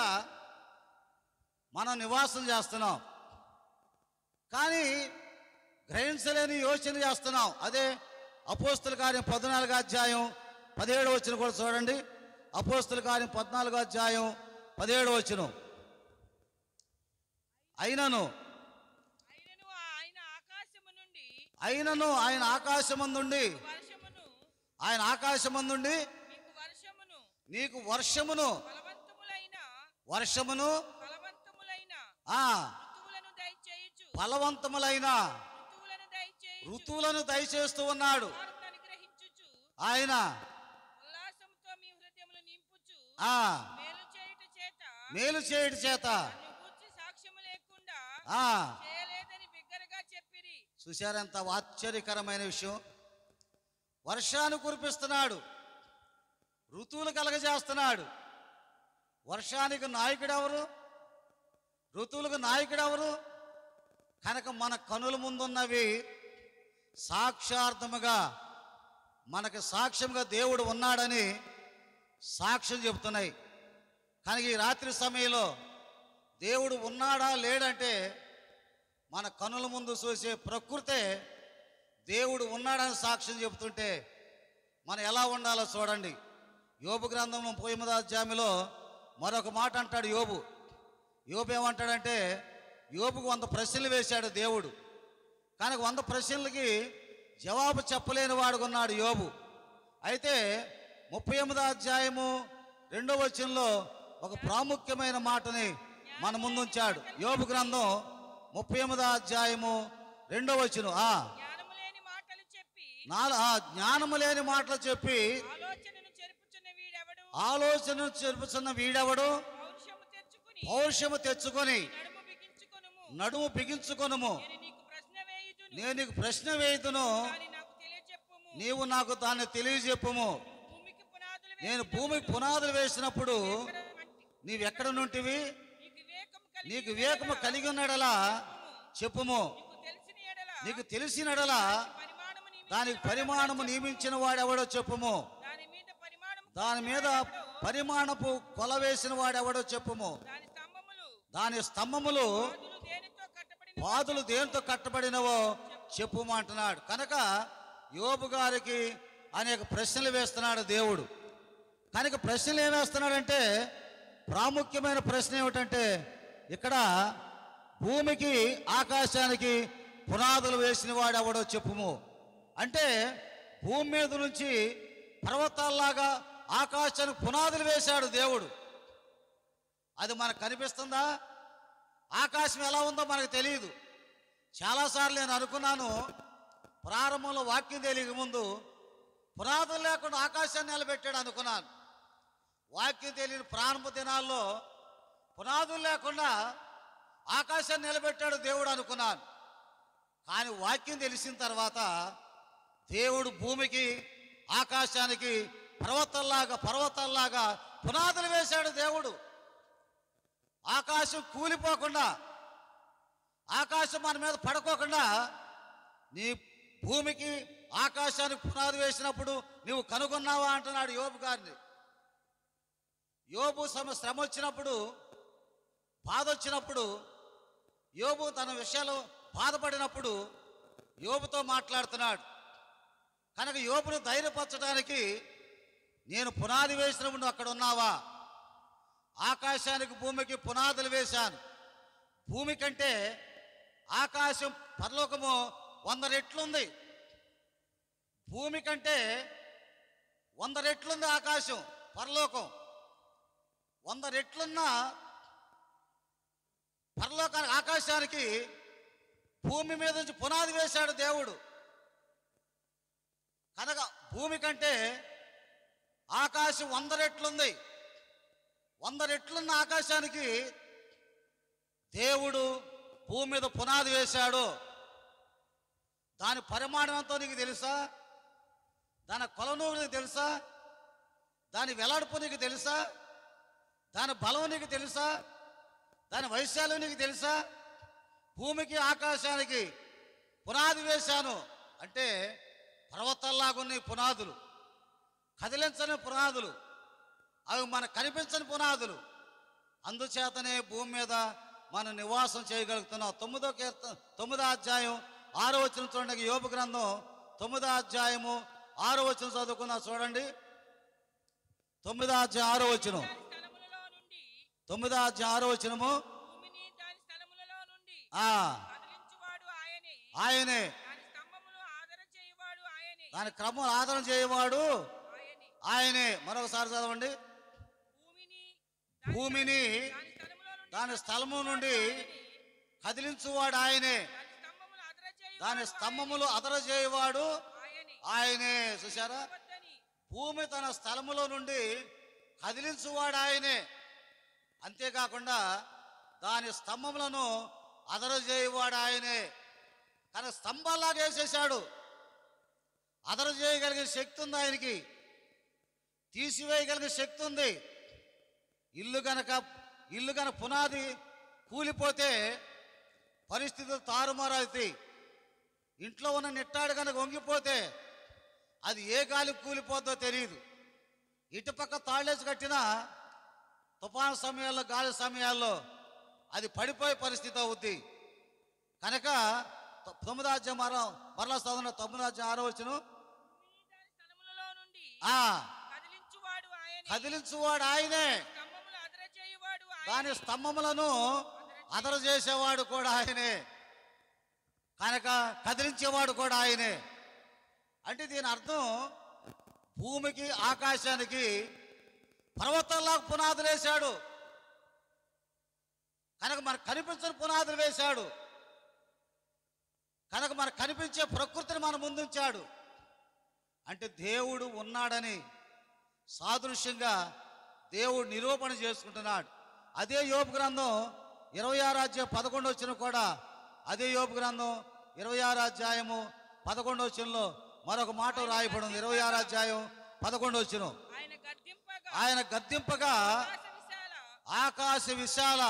మనం నివాసం చేస్తున్నాం, కానీ గ్రహించలేని యోచన చేస్తున్నాం. అదే అపోస్తల కార్యం 14వ అధ్యాయం 17వ వచనం కూడా చూడండి. అపోస్తుల కార్యం 14వ అధ్యాయం 17వ వచనం. అయినను ఆయన ఆకాశమందుండి నీకు వర్షమును ఫలవంతములైన ఋతువులను దయచేస్తూ ఉన్నాడు. ఆయన మేలు చేయుట చేత చూశారెంత ఆశ్చర్యకరమైన విషయం. వర్షాన్ని కురిపిస్తున్నాడు, ఋతువులు కలగజేస్తున్నాడు. వర్షానికి నాయకుడు ఎవరు? ఋతువులకు నాయకుడు ఎవరు? కనుక మన కనుల ముందున్నవి సాక్షార్థముగా మనకు సాక్ష్యంగా దేవుడు ఉన్నాడని సాక్ష్యం చెబుతున్నాయి. కనుక ఈ రాత్రి సమయంలో దేవుడు ఉన్నాడా లేడంటే మన కనుల ముందు చూసే ప్రకృతే దేవుడు ఉన్నాడని సాక్ష్యం చెబుతుంటే మనం ఎలా ఉండాలో చూడండి. యోబు గ్రంథం 38వ అధ్యాయంలో మరొక మాట అంటాడు యోబు. యోబు ఏమంటాడంటే, యోబుకు 100 ప్రశ్నలు వేశాడు దేవుడు. కానీ 100 ప్రశ్నలకి జవాబు చెప్పలేని వాడుగా ఉన్నాడు యోబు. అయితే 38వ అధ్యాయము 2వ వచనంలో ఒక ప్రాముఖ్యమైన మాటని మన ముందుంచాడు. యోబు గ్రంథం 38వ అధ్యాయము 2వ వచనం. జ్ఞానము లేని మాటలు చెప్పి ఆలోచన చెరుపుచున్న వీడెవడు? పౌరుషము తెచ్చుకొని నడుము బిగించుకొనుము. నేను నీకు ప్రశ్న వేయుదును, నీవు నాకు దాన్ని తెలియజెప్పుము. నేను భూమికి పునాదులు వేసినప్పుడు నీవెక్కడ నుంటివి? నీకు వివేకము కలిగి ఉన్నడలా చెప్పుము. నీకు తెలిసినడలా దానికి పరిమాణము నియమించిన వాడెవడో చెప్పుము. దాని మీద పరిమాణపు కొల వేసిన వాడెవడో చెప్పుము. దాని స్తంభములు పాదులు దేనితో కట్టబడినవో చెప్పుము అంటున్నాడు. కనుక యోబు గారికి అనేక ప్రశ్నలు వేస్తున్నాడు దేవుడు. కనుక ప్రశ్నలు ఏం వేస్తున్నాడంటే, ప్రాముఖ్యమైన ప్రశ్న ఏమిటంటే, ఇక్కడ భూమికి ఆకాశానికి పునాదులు వేసిన వాడు ఎవడో చెప్పుము. అంటే భూమి మీద నుంచి పర్వతాల్లాగా ఆకాశానికి పునాదులు వేశాడు దేవుడు. అది మనకు కనిపిస్తుందా? ఆకాశం ఎలా ఉందో మనకు తెలియదు. చాలాసార్లు నేను అనుకున్నాను, ప్రారంభంలో వాక్యం తెలియక ముందు పునాదులు లేకుండా ఆకాశాన్ని నిలబెట్టాడు అనుకున్నాను. వాక్యం తెలియని ప్రారంభ దినాల్లో పునాదులు లేకుండా ఆకాశాన్ని నిలబెట్టాడు దేవుడు అనుకున్నాను. కానీ వాక్యం తెలిసిన తర్వాత దేవుడు భూమికి ఆకాశానికి పర్వతాల్లాగా పునాదులు వేశాడు దేవుడు. ఆకాశం కూలిపోకుండా, ఆకాశం మన మీద పడుకోకుండా, నీ భూమికి ఆకాశానికి పునాది వేసినప్పుడు నువ్వు కనుగొన్నావా అంటున్నాడు యోబు గారిని. యోబు శ్రమ వచ్చినప్పుడు, బాధ వచ్చినప్పుడు, యోబు తన విషయాలు బాధపడినప్పుడు యోబుతో మాట్లాడుతున్నాడు. కనుక యోబును ధైర్యపరచడానికి, నేను పునాది వేసినప్పుడు నువ్వు అక్కడ ఉన్నావా? ఆకాశానికి భూమికి పునాదులు వేశాను. భూమి కంటే ఆకాశం పరలోకము 100 రెట్లుంది. భూమి కంటే 100 రెట్లుంది ఆకాశం, పరలోకం. 100 రెట్లున్న పరలోకానికి ఆకాశానికి భూమి మీద నుంచి పునాది వేశాడు దేవుడు. కనుక భూమి కంటే ఆకాశం 100 రెట్లుంది. 100 రెట్లున్న ఆకాశానికి దేవుడు భూమి మీద పునాది వేశాడు. దాని పరిమాణం ఎంతో నీకు తెలుసా? దాని కొలను నీకు తెలుసా? దాని వెలాడుపు నీకు తెలుసా? దాని బలం నీకు తెలుసా? దాని వైశాల్యం నీకు తెలుసా? భూమికి ఆకాశానికి పునాది వేశాను అంటే పర్వతాల్లాగున్న పునాదులు, కదిలించని పునాదులు, అవి మనకు కనిపించని పునాదులు. అందుచేతనే భూమి మీద మనం నివాసం చేయగలుగుతున్నాం. 9వ అధ్యాయం 6వ వచనం చూడండి. యోబు గ్రంథం 9వ అధ్యాయము 6వ వచనం చదువుకున్నా చూడండి. 9:6 దాని స్థలములలో నుండి 9:6 భూమిని దాని స్థలములలో నుండి ఆ కదిలించువాడు ఆయనే. ఆయనే, దాని స్తంభములు ఆదర చేయువాడు ఆయనే. దాని క్రమం ఆదరణ చేయవాడు ఆయనే. ఆయనే. మరొకసారి చదవండి. భూమిని దాని స్థలము నుండి కదిలించువాడు ఆయనే, దాని స్తంభములు అదరజేయవాడు ఆయనే. చూశారా, భూమి తన స్థలములో నుండి కదిలించువాడు ఆయనే. అంతేకాకుండా దాని స్తంభములను అదరజేయవాడు ఆయనే. కానీ స్తంభాల్లాగా వేసేసాడు. అదరజేయగలిగే శక్తి ఉంది ఆయనకి, తీసివేయగలిగే శక్తి ఉంది. ఇల్లు గనక పునాది కూలిపోతే పరిస్థితులు తారుమారవుతాయి. ఇంట్లో ఉన్న నిట్టాడు కనుక వంగిపోతే అది ఏ గాలి కూలిపోద్దో తెలియదు. ఇటుపక్క తాళ్ళేసి కట్టిన తుఫాను సమయాల్లో, గాలి సమయాల్లో అది పడిపోయే పరిస్థితి అవుద్ది. కనుక 9 మరలా చదవండి. 9:6 కదిలించువాడు ఆయనే, దాని స్తంభములను అదరజేసేవాడు కూడా ఆయనే, కనుక కదిలించేవాడు కూడా ఆయనే. అంటే దీని అర్థం భూమికి ఆకాశానికి పర్వతంలా పునాదులు వేశాడు. కనుక మనకు కనిపించని పునాదులు వేశాడు. కనుక మనకు కనిపించే ప్రకృతిని మన ముందుంచాడు. అంటే దేవుడు ఉన్నాడని సాదృశ్యంగా దేవుడు నిరూపణ చేసుకుంటున్నాడు. అదే యోబు గ్రంథం 26:11 కూడా, అదే యోబు గ్రంథం 26:11 మరొక మాట రాయబడి ఉంది. 26:11 ఆయన గద్దింపగా ఆకాశ విశాల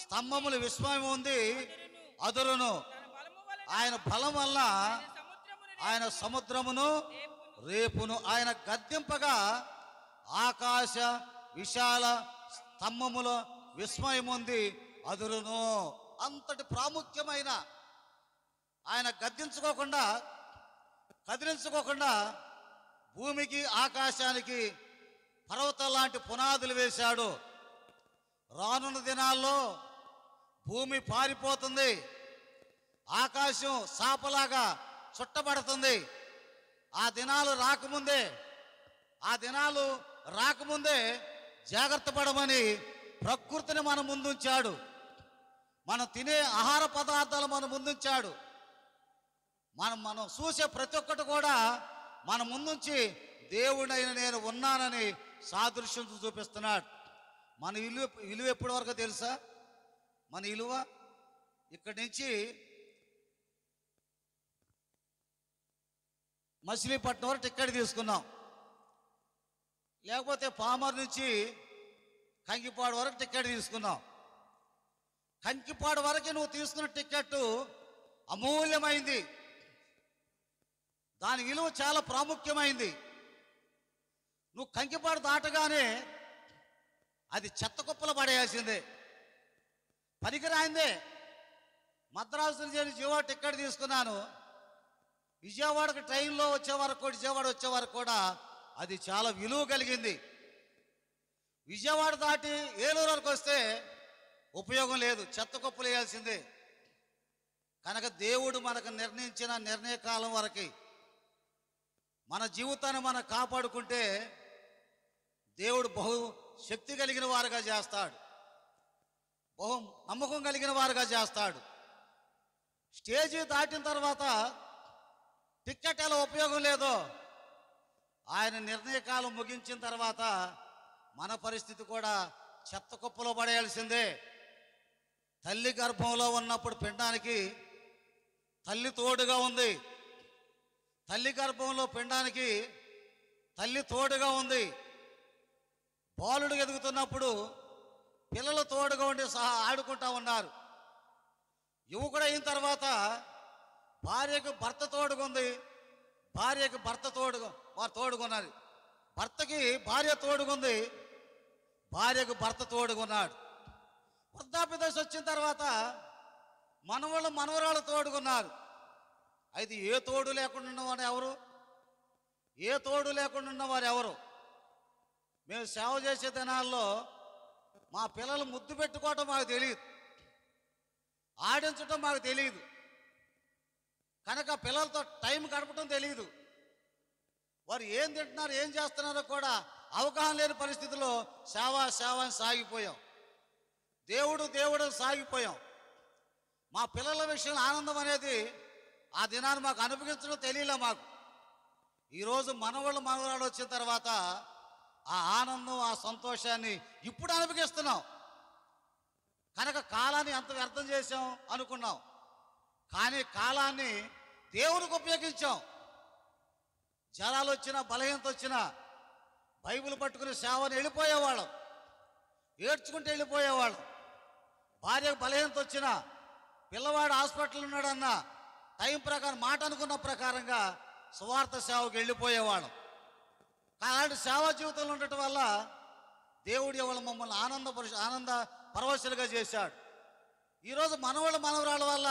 స్తంభములు విస్మయం ఉంది అదురును. ఆయన బలం వల్ల ఆయన సముద్రమును రేపును. ఆయన గద్దింపగా ఆకాశ విశాల స్తంభముల విస్మయం ఉంది అదురును. అంతటి ప్రాముఖ్యమైన ఆయన కదిలించుకోకుండా భూమికి ఆకాశానికి పర్వతం లాంటి పునాదులు వేశాడు. రానున్న దినాల్లో భూమి పారిపోతుంది, ఆకాశం సాపలాగా చుట్టబడుతుంది. ఆ దినాలు రాకముందే జాగ్రత్త పడమని ప్రకృతిని మన ముందుంచాడు. మనం తినే ఆహార పదార్థాలు మన ముందుంచాడు. మనం చూసే ప్రతి ఒక్కటి కూడా మన ముందుంచి దేవుడైన నేను ఉన్నానని సాదృశ్యం చూపిస్తున్నాడు. మన విలువ ఎప్పటి వరకు తెలుసా? మన విలువ ఇక్కడి నుంచి మచిలీపట్నం వరకు టికెట్ తీసుకున్నాం, లేకపోతే పామర్ నుంచి కంకిపాడు వరకు టికెట్ తీసుకున్నాం. కంకిపాడు వరకు నువ్వు తీసుకున్న టికెట్ అమూల్యమైంది, దాని విలువ చాలా ప్రాముఖ్యమైంది. నువ్వు కంకిపాడు దాటగానే అది చెత్త కుప్పలు పడేయాల్సిందే, పనికిరాయిందే. మద్రాసు నుంచి విజయవాడ టికెట్ తీసుకున్నాను. విజయవాడకు ట్రైన్లో విజయవాడ వచ్చే వరకు కూడా అది చాలా విలువ కలిగింది. విజయవాడ దాటి ఏలూరు వరకు వస్తే ఉపయోగం లేదు, చెత్త కుప్పలు వేయాల్సిందే. కనుక దేవుడు మనకు నిర్ణయించిన నిర్ణయ కాలం వరకు మన జీవితాన్ని మనం కాపాడుకుంటే దేవుడు బహు శక్తి కలిగిన వారుగా చేస్తాడు, బహు నమ్మకం కలిగిన వారుగా చేస్తాడు. స్టేజీ దాటిన తర్వాత టికెట్ ఎలా ఉపయోగం లేదో, ఆయన నిర్ణయకాలం ముగించిన తర్వాత మన పరిస్థితి కూడా చెత్త కుప్పలో పడేయాల్సిందే. తల్లి గర్భంలో ఉన్నప్పుడు పిండానికి తల్లి తోడుగా ఉంది, తల్లి గర్భంలో పిండానికి తల్లి తోడుగా ఉంది. బాలుడు ఎదుగుతున్నప్పుడు పిల్లలు తోడుగా ఉండి సహా ఆడుకుంటా ఉన్నారు. యువకుడు అయిన తర్వాత భార్యకు భర్త తోడుగుంది, భార్యకు భర్త తోడుగున్నది, భర్తకి భార్య తోడుగుంది, భార్యకు భర్త తోడుగున్నాడు. వృద్ధాప్య దశ వచ్చిన తర్వాత మనవరాళ్ళు తోడుగున్నారు. అయితే ఏ తోడు లేకుండా ఉన్నవారు ఎవరు? మేము సేవ చేసే దినాల్లో మా పిల్లలు ముద్దు పెట్టుకోవటం మాకు తెలియదు, ఆడించటం మాకు తెలియదు, కనుక పిల్లలతో టైం గడపటం తెలియదు. వారు ఏం తింటున్నారు ఏం చేస్తున్నారో కూడా అవగాహన లేని పరిస్థితిలో సేవ అని సాగిపోయాం. దేవుడు సాగిపోయాం. మా పిల్లల విషయంలో ఆనందం అనేది ఆ దినాన్ని మాకు అనుభవించడం తెలియలే మాకు. ఈరోజు మనవరాడు వచ్చిన తర్వాత ఆ ఆనందం ఆ సంతోషాన్ని ఇప్పుడు అనుభవిస్తున్నాం. కనుక కాలాన్ని ఎంత వ్యర్థం చేసాం అనుకున్నాం, కానీ కాలాన్ని దేవునికి ఉపయోగించాం. జ్వరాలు వచ్చినా బలహీనత వచ్చినా బైబిల్ పట్టుకుని సేవని వెళ్ళిపోయేవాళ్ళం, ఏడ్చుకుంటూ వెళ్ళిపోయేవాళ్ళం. భార్యకు బలహీనత వచ్చినా, పిల్లవాడు హాస్పిటల్ ఉన్నాడన్న టైం ప్రకారం మాట అనుకున్న ప్రకారంగా సువార్త సేవకు వెళ్ళిపోయేవాళ్ళం. అలాంటి సేవా జీవితంలో ఉండటం వల్ల దేవుడు ఇవాళ మమ్మల్ని ఆనంద పరవశులుగా చేశాడు. ఈరోజు మనవరాళ్ళ వల్ల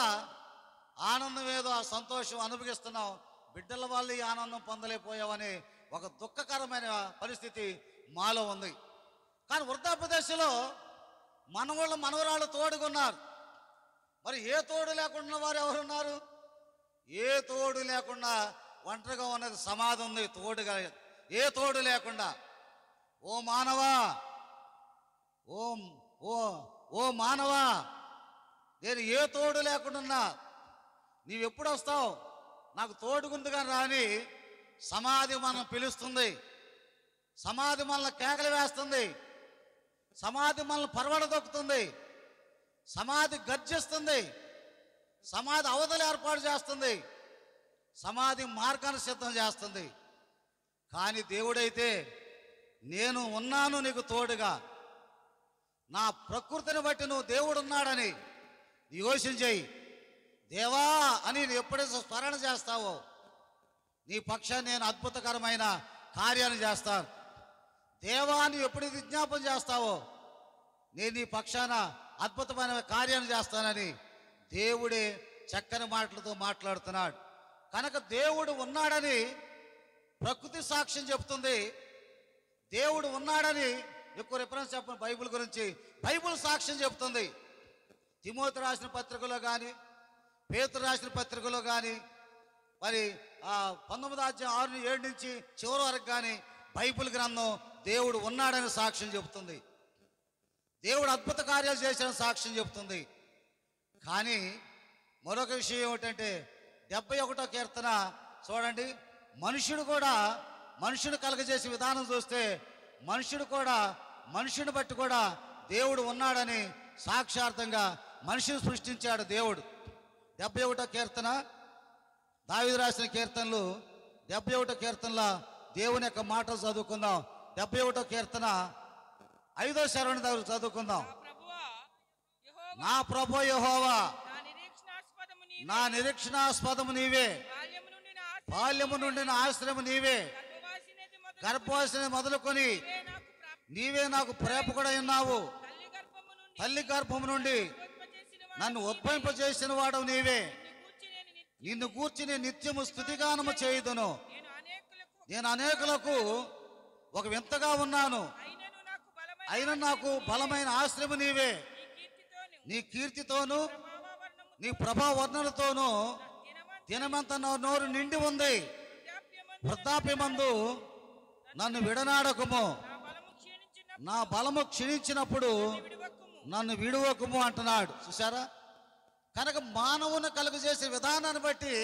ఆనందం ఏదో ఆ సంతోషం అనుభవిస్తున్నాం, బిడ్డల వల్ల ఈ ఆనందం పొందలేకపోయామని ఒక దుఃఖకరమైన పరిస్థితి మాలో ఉంది. కానీ వృద్ధాప్యదశలో మనవరాళ్ళు తోడుగున్నారు. మరి ఏ తోడు లేకుండా వారు ఎవరున్నారు? ఏ తోడు లేకుండా ఒంటరిగా ఉన్నది సమాధి ఉంది, తోడుగా ఏ తోడు లేకుండా. ఓ మానవా, ఓ మానవా, నేను ఏ తోడు లేకుండా నీవెప్పుడు వస్తావు, నాకు తోడుగుందిగా రాని సమాధి మనం పిలుస్తుంది, సమాధి మనల్ని కేకలు వేస్తుంది, సమాధి మనల్ని పరవడదొక్కుతుంది, సమాధి గర్జిస్తుంది, సమాధి అవధులు ఏర్పాటు చేస్తుంది, సమాధి మార్గాన్ని సిద్ధం చేస్తుంది. కానీ దేవుడైతే నేను ఉన్నాను నీకు తోడుగా, నా ప్రకృతిని బట్టి నువ్వు దేవుడు ఉన్నాడని యోచన చేయి. దేవా అని నువ్వు ఎప్పుడైతే స్మరణ చేస్తావో నీ పక్షాన్ని నేను అద్భుతకరమైన కార్యాన్ని చేస్తాను. దేవా నువ్వు ఎప్పుడైతే విజ్ఞాపన చేస్తావో నేను నీ పక్షాన అద్భుతమైన కార్యాన్ని చేస్తానని దేవుడే చక్కని మాటలతో మాట్లాడుతున్నాడు. కనుక దేవుడు ఉన్నాడని ప్రకృతి సాక్ష్యం చెప్తుంది, దేవుడు ఉన్నాడని ఎక్కువ రిఫరెన్స్ చెప్పిన బైబిల్ గురించి బైబిల్ సాక్ష్యం చెప్తుంది. తిమోతి రాసిన పత్రికలో కానీ, పేతురు రాసిన పత్రికలో కానీ, మరి 19వ అధ్యాయం 6-7 నుంచి చివరి వరకు కానీ బైబిల్ గ్రంథం దేవుడు ఉన్నాడని సాక్ష్యం చెబుతుంది, దేవుడు అద్భుత కార్యాలు చేసిన సాక్ష్యం చెబుతుంది. కానీ మరొక విషయం ఏమిటంటే 71వ కీర్తన చూడండి. మనుషుడు కలగజేసే విధానం చూస్తే మనుషుని బట్టి కూడా దేవుడు ఉన్నాడని సాక్షార్థంగా మనిషిని సృష్టించాడు దేవుడు. 71వ కీర్తన, దావీదు రాసిన కీర్తనలు 71వ కీర్తనలో దేవుని యొక్క మాటలు చదువుకుందాం. 71వ కీర్తన 5వ శరణి దగ్గర చదువుకుందాం. నా ప్రభువా యెహోవా, నా నిరీక్షణాస్పదము నీవే, బాల్యము నుండి నా ఆశ్రయము నీవే, గర్భవాసిని మొదలుకొని నీవే నాకు ప్రేమకుడై ఉన్నావు, తల్లి గర్భము నుండి నన్ను ఉద్భవింపజేసిన వాడవు నీవే, నిన్ను గూర్చి నేను నిత్యము స్తుతిగానము చేయుదును, నేను అనేకులకు ఒక వింతగా ఉన్నాను, అయినా నాకు బలమైన ఆశ్రయము నీవే, నీ కీర్తితోను నీ ప్రభావర్ణలతోనూ దినమంతా నా నోరు నిండి ఉంది, వృద్ధాప్యమందు నన్ను విడనాడకము, నా బలము క్షీణించినప్పుడు నన్ను విడువకము అంటున్నాడు. చూసారా? కనుక మానవుని కలుగజేసే విధానాన్ని బట్టి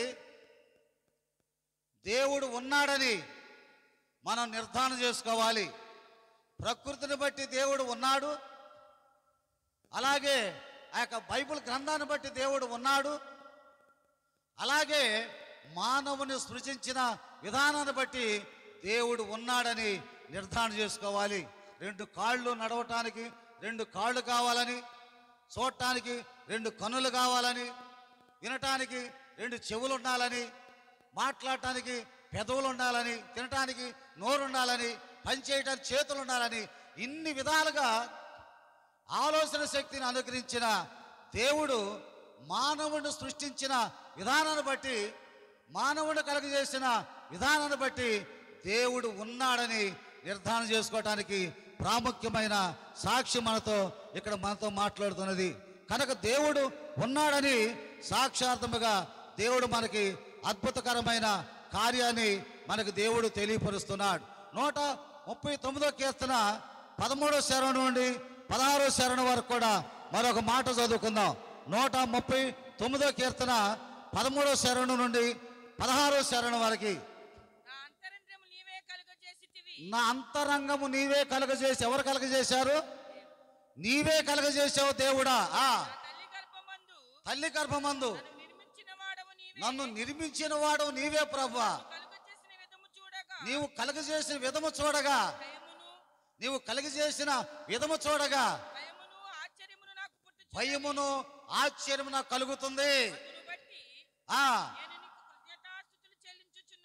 దేవుడు ఉన్నాడని మనం నిర్ధారణ చేసుకోవాలి. ప్రకృతిని బట్టి దేవుడు ఉన్నాడు, అలాగే ఆ యొక్క బైబిల్ గ్రంథాన్ని బట్టి దేవుడు ఉన్నాడు, అలాగే మానవుని సృజించిన విధానాన్ని బట్టి దేవుడు ఉన్నాడని నిర్ధారణ చేసుకోవాలి. 2 కాళ్ళు నడవటానికి 2 కాళ్ళు కావాలని, చూడటానికి 2 కన్నులు కావాలని, వినటానికి 2 చెవులు ఉండాలని, మాట్లాడటానికి పెదవులు ఉండాలని, తినటానికి నోరు ఉండాలని, పనిచేయటానికి చేతులు ఉండాలని, ఇన్ని విధాలుగా ఆలోచన శక్తిని అనుగ్రహించిన దేవుడు మానవుడిని సృష్టించిన విధానాన్ని బట్టి, మానవుడిని కలుగజేసిన విధానాన్ని బట్టి దేవుడు ఉన్నాడని నిర్ధారణ చేసుకోవటానికి ప్రాముఖ్యమైన సాక్షి మనతో మాట్లాడుతున్నది. కనుక దేవుడు ఉన్నాడని సాక్షార్థముగా దేవుడు మనకి అద్భుతకరమైన కార్యాన్ని మనకు దేవుడు తెలియపరుస్తున్నాడు. 139 కీర్తన 13వ శరణం నుండి 16వ శరణం వరకు కూడా మరొక మాట చదువుకుందాం. 139వ కీర్తన 13వ శరణం నుండి 16వ శరణం వరకు. నా అంతరంగము నీవే కలుగజేసి, ఎవరు కలుగజేశారు? నీవే కలుగజేసావు దేవుడా. తల్లి గర్భమందు నన్ను నిర్మించిన వాడు నీవే ప్రభువా. నీవు కలుగజేసిన విధము చూడగా, నీవు కలుగజేసిన విధము చూడగా భయమును ఆశ్చర్యము నాకు కలుగుతుంది.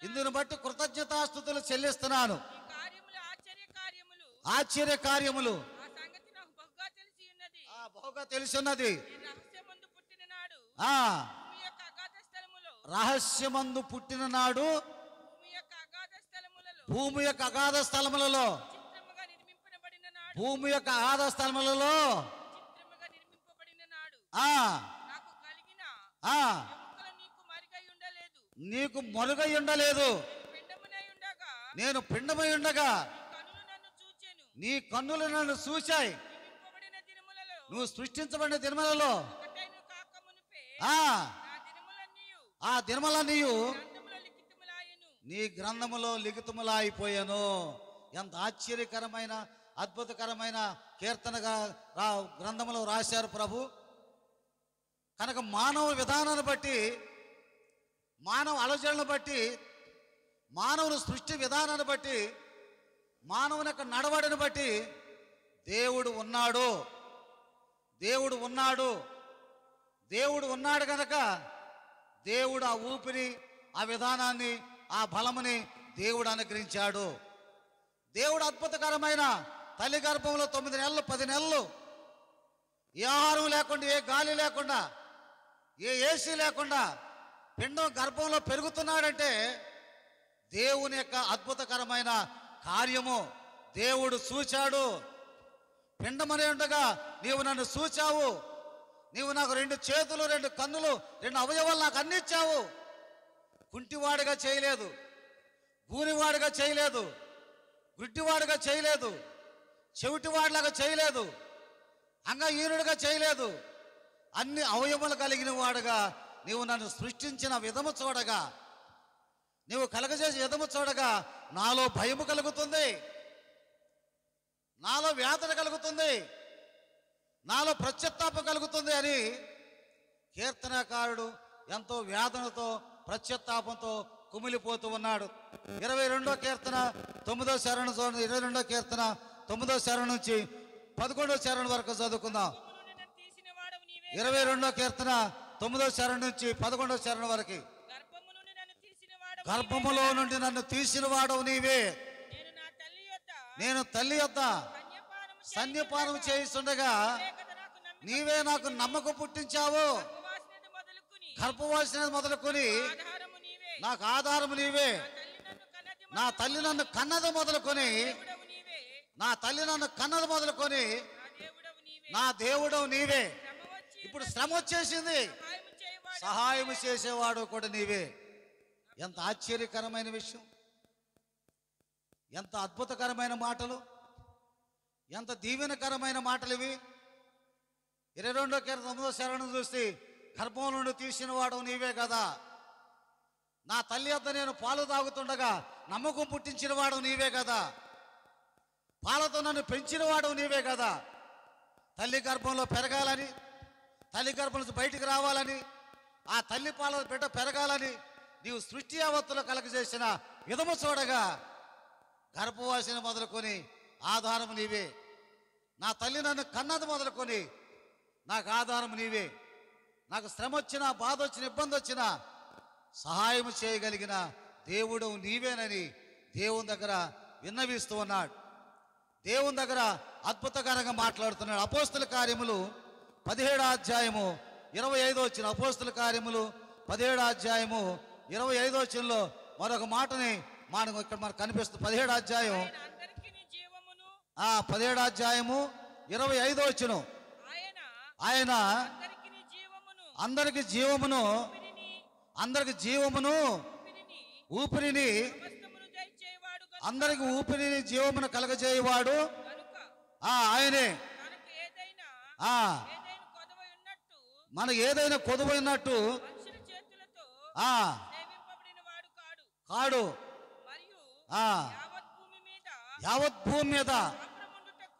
ఇందును బట్టి కృతజ్ఞతాస్తుతులు చెల్లిస్తున్నాను. ఆశ్చర్య కార్యములు బహుగా తెలిసి ఉన్నది. రహస్యమందు పుట్టిన నాడు భూమి యొక్క అగాధ స్థలములలో, భూమి యొక్క అగాధ స్థలములలో నీకు మరుగై ఉండలేదు. నేను పిండమై ఉండగా నీ కన్నులు నన్ను చూశాయి. నువ్వు సృష్టించబడిన దినములలో ఆ దినములన్నీ నీ గ్రంథములో లిఖితములాయిపోయాను. ఎంత ఆశ్చర్యకరమైన అద్భుతకరమైన కీర్తనగా గ్రంథములో రాశారు ప్రభు. కనుక మానవ విధానాన్ని బట్టి, మానవ ఆలోచనలను బట్టి, మానవుని సృష్టి విధానాన్ని బట్టి, మానవుని యొక్క నడవడిని బట్టి దేవుడు ఉన్నాడు. దేవుడు ఉన్నాడు. దేవుడు ఉన్నాడు కనుక దేవుడు ఆ ఊపిరి, ఆ విధానాన్ని, ఆ బలముని దేవుడు అనుగ్రహించాడు. దేవుడు అద్భుతకరమైన తల్లి గర్భంలో 9 నెలలు 10 నెలలు ఏ ఆహారం లేకుండా, ఏ గాలి లేకుండా, ఏ ఏసీ లేకుండా పిండం గర్భంలో పెరుగుతున్నాడంటే దేవుని యొక్క అద్భుతకరమైన కార్యము. దేవుడు చూచాడు. పిండమనే ఉండగా నీవు నన్ను చూచావు. నీవు నాకు 2 చేతులు, 2 కన్నులు, 2 అవయవాలు నాకు అందించావు. కుంటివాడిగా చేయలేదు, గూనివాడిగా చేయలేదు, గుడ్డివాడిగా చేయలేదు, చెవిటివాడిలాగా చేయలేదు, అంగహీనుడిగా చేయలేదు. అన్ని అవయవాలు కలిగిన వాడుగా నీవు నన్ను సృష్టించిన విధము చూడగా, నీవు కలగజేసే విధము చూడగా నాలో భయము కలుగుతుంది, నాలో వేదన కలుగుతుంది, నాలో పశ్చాత్తాపం కలుగుతుంది అని కీర్తనకారుడు ఎంతో వేదనతో పశ్చాత్తాపంతో కుమిలిపోతూ ఉన్నాడు. 22వ కీర్తన 9వ శరణం చూడండి. 22వ కీర్తన 9వ శరణం నుంచి 11వ శరణం వరకు చదువుకుందాం. 22వ కీర్తన 9వ శరణం నుంచి 11వ శరణం వరకు. గర్భములో నుండి నన్ను తీసిన వాడవు నీవే. నేను తల్లి యొద్ద సన్యపానం చేయిస్తుండగా నీవే నాకు నమ్మకం పుట్టించావు. గర్భవాసినది మొదలుకొని నాకు ఆధారము నీవే. నా తల్లి నన్ను కన్నది మొదలుకొని, నా తల్లి నన్ను కన్నది మొదలుకొని నా దేవుడవు నీవే. ఇప్పుడు శ్రమ వచ్చేసింది, సహాయం చేసేవాడు కూడా నీవే. ఎంత ఆశ్చర్యకరమైన విషయం, ఎంత అద్భుతకరమైన మాటలు, ఎంత దీవెనకరమైన మాటలు ఇవి. 22వ కీర్తన 9వ శరణం చూస్తే గర్భం నుండి తీసిన వాడు నీవే కదా. నా తల్లి వద్ద నేను పాలు తాగుతుండగా నమ్మకం పుట్టించిన వాడు నీవే కదా. పాలతో నన్ను పెంచిన వాడు నీవే కదా. తల్లి గర్భంలో పెరగాలని, తల్లి గర్భం నుంచి బయటికి రావాలని, ఆ తల్లి పాల బిడ్డ పెరగాలని నీవు సృష్టి యావత్తులో కలగజేసిన విధము చూడగా గర్భవాసిని మొదలుకొని ఆధారం నీవే. నా తల్లి నన్ను కన్నది మొదలుకొని నాకు ఆధారం నీవే. నాకు శ్రమ వచ్చినా, బాధ వచ్చిన, ఇబ్బంది వచ్చినా సహాయం చేయగలిగిన దేవుడు నీవేనని దేవుని దగ్గర విన్నవిస్తూ ఉన్నాడు. దేవుని దగ్గర అద్భుతకరంగా మాట్లాడుతున్నాడు. అపోస్తుల కార్యములు 17వ అధ్యాయము 25వ వచనం. అపోస్తుల కార్యములు 17వ అధ్యాయము 25వ వచనంలో మరొక మాటని ఇక్కడ మనకు కనిపిస్తుంది. 17వ అధ్యాయం 17వ అధ్యాయము 25వ వచనం. ఆయన ఆయన అందరికి జీవమును ఊపిరిని సమస్తమును దయచేవాడు గనుక అందరికి ఊపిరిని జీవమును కలగజేయవాడు ఆయనే. తనకు ఏదైనా కొదవై ఉన్నట్టు మనకు ఏదైనా కొదువైనట్టు మనుషుల చేతులతో సేవింపబడిన వాడు కాడు. మరియు యావత్ భూమి మీద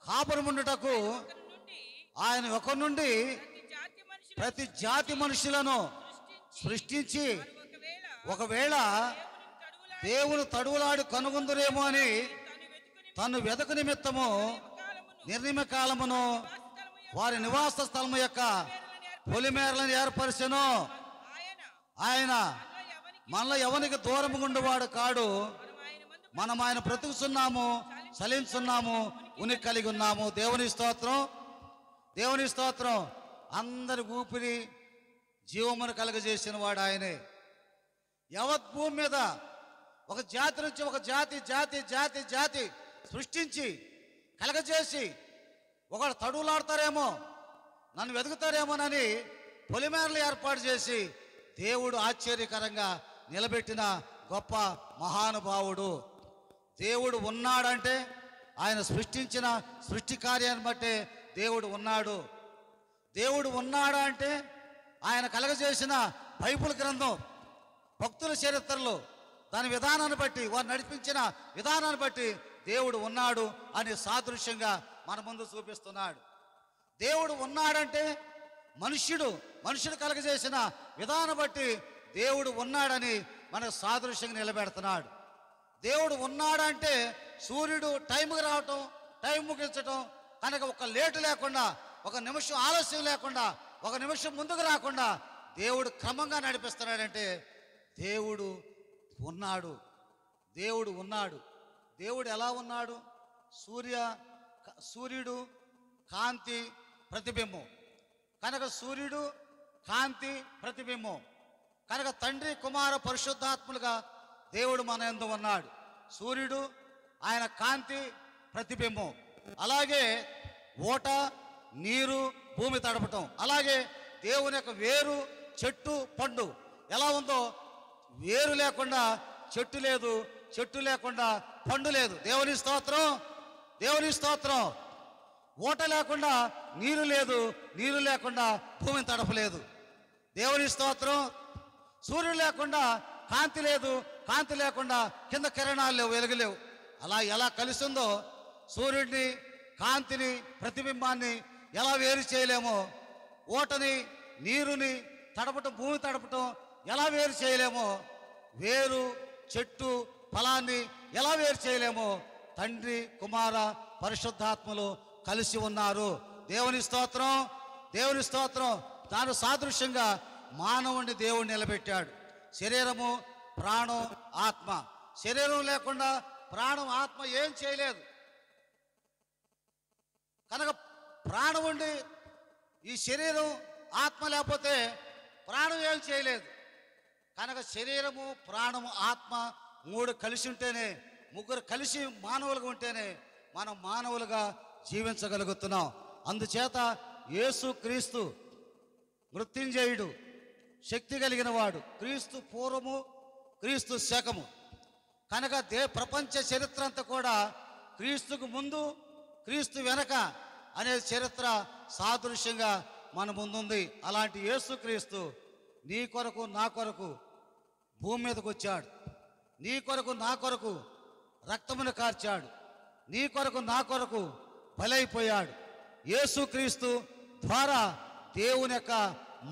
కాపురముండుటకు ఒకరి నుండి ఆయన ఒక నుండి ప్రతి జాతి మనుషులను సృష్టించి ఒకవేళ దేవుని తడువులాడి కనుగొందురేమో అని తను వెదకు నిమిత్తము నిర్ణయ కాలమును వారి నివాస స్థలము యొక్క పొలిమేరలను ఏర్పరిచెను. ఆయన మనలో ఎవరికి దూరముగా ఉండేవాడు కాడు. మనం ఆయన బ్రతుకుతున్నాము, చలించున్నాము, ఉనికి కలిగి ఉన్నాము. దేవుని స్తోత్రం, దేవుని స్తోత్రం. అందరి ఊపిరి జీవమును కలగజేసిన వాడు ఆయనే. యావత్ భూమి మీద ఒక జాతి నుంచి ఒక జాతి జాతి జాతి జాతి సృష్టించి కలగజేసి ఒకడు తడువులాడతారేమో, నన్ను వెతుకుతారేమోనని పొలిమేరలు ఏర్పాటు చేసి దేవుడు ఆశ్చర్యకరంగా నిలబెట్టిన గొప్ప మహానుభావుడు. దేవుడు ఉన్నాడంటే ఆయన సృష్టించిన సృష్టి కార్యాన్ని బట్టే దేవుడు ఉన్నాడు. దేవుడు ఉన్నాడా అంటే ఆయన కలగజేసిన బైబిల్ గ్రంథం, భక్తుల చరిత్రలు, దాని విధానాన్ని బట్టి, వారు నడిపించిన విధానాన్ని బట్టి దేవుడు ఉన్నాడు అని సాదృశ్యంగా మన ముందు చూపిస్తున్నాడు. దేవుడు ఉన్నాడంటే మనుష్యుడు కలగజేసిన విధానం బట్టి దేవుడు ఉన్నాడని మనకు సాదృశ్యంగా నిలబెడుతున్నాడు. దేవుడు ఉన్నాడంటే సూర్యుడు టైంకి రావటం, టైం ముగించటం, కనుక ఒక లేటు లేకుండా, ఒక నిమిషం ఆలస్యం లేకుండా, ఒక నిమిషం ముందుకు రాకుండా దేవుడు క్రమంగా నడిపిస్తున్నాడంటే దేవుడు ఉన్నాడు. దేవుడు ఉన్నాడు. దేవుడు ఎలా ఉన్నాడు? సూర్యుడు కాంతి ప్రతిబింబం కనుక, సూర్యుడు కాంతి ప్రతిబింబం కనుక తండ్రి కుమార పరిశుద్ధాత్ములుగా దేవుడు మన యందు ఉన్నాడు. సూర్యుడు ఆయన కాంతి ప్రతిబింబం. అలాగే ఓట, నీరు, భూమి తడపటం. అలాగే దేవుని యొక్క వేరు, చెట్టు, పండు ఎలా ఉందో, వేరు లేకుండా చెట్టు లేదు, చెట్టు లేకుండా పండు లేదు. దేవుని స్తోత్రం, దేవుని స్తోత్రం. ఓట లేకుండా నీరు లేదు, నీరు లేకుండా భూమిని తడపలేదు. దేవుని స్తోత్రం. సూర్యుడు లేకుండా కాంతి లేదు, కాంతి లేకుండా కింద కిరణాలు లేవు, వెలుగులేవు. అలా ఎలా కలిసిందో సూర్యుడిని, కాంతిని, ప్రతిబింబాన్ని ఎలా వేరు చేయలేమో, ఓటని, నీరుని తడపటం, భూమి తడపటం ఎలా వేరు చేయలేమో, వేరు, చెట్టు, ఫలాన్ని ఎలా వేరు చేయలేమో, తండ్రి కుమార పరిశుద్ధాత్మలు కలిసి ఉన్నారు. దేవుని స్తోత్రం, దేవుని స్తోత్రం. తాను సాదృశ్యంగా మానవుడిని దేవుడు నిలబెట్టాడు. శరీరము, ప్రాణం, ఆత్మ. శరీరం లేకుండా ప్రాణం, ఆత్మ ఏం చేయలేదు. కనుక ప్రాణం ఉండి ఈ శరీరం, ఆత్మ లేకపోతే ప్రాణం ఏం చేయలేదు. కనుక శరీరము, ప్రాణము, ఆత్మ మూడు కలిసి ఉంటేనే, ముగ్గురు కలిసి మానవులుగా ఉంటేనే మనం మానవులుగా జీవించగలుగుతున్నాం. అందుచేత యేసు క్రీస్తు మృత్యుంజయుడు, శక్తి కలిగిన వాడు, క్రీస్తు పూర్వము, క్రీస్తు శకము. కనుక ప్రపంచ చరిత్ర అంతా కూడా క్రీస్తుకు ముందు, క్రీస్తు వెనక అనే చరిత్ర సాదృశ్యంగా మన ముందుంది. అలాంటి యేసు క్రీస్తు నీ కొరకు, నా కొరకు భూమి మీదకి వచ్చాడు. నీ కొరకు, నా కొరకు రక్తమును కార్చాడు. నీ కొరకు, నా కొరకు బలైపోయాడు. యేసుక్రీస్తు ద్వారా దేవుని యొక్క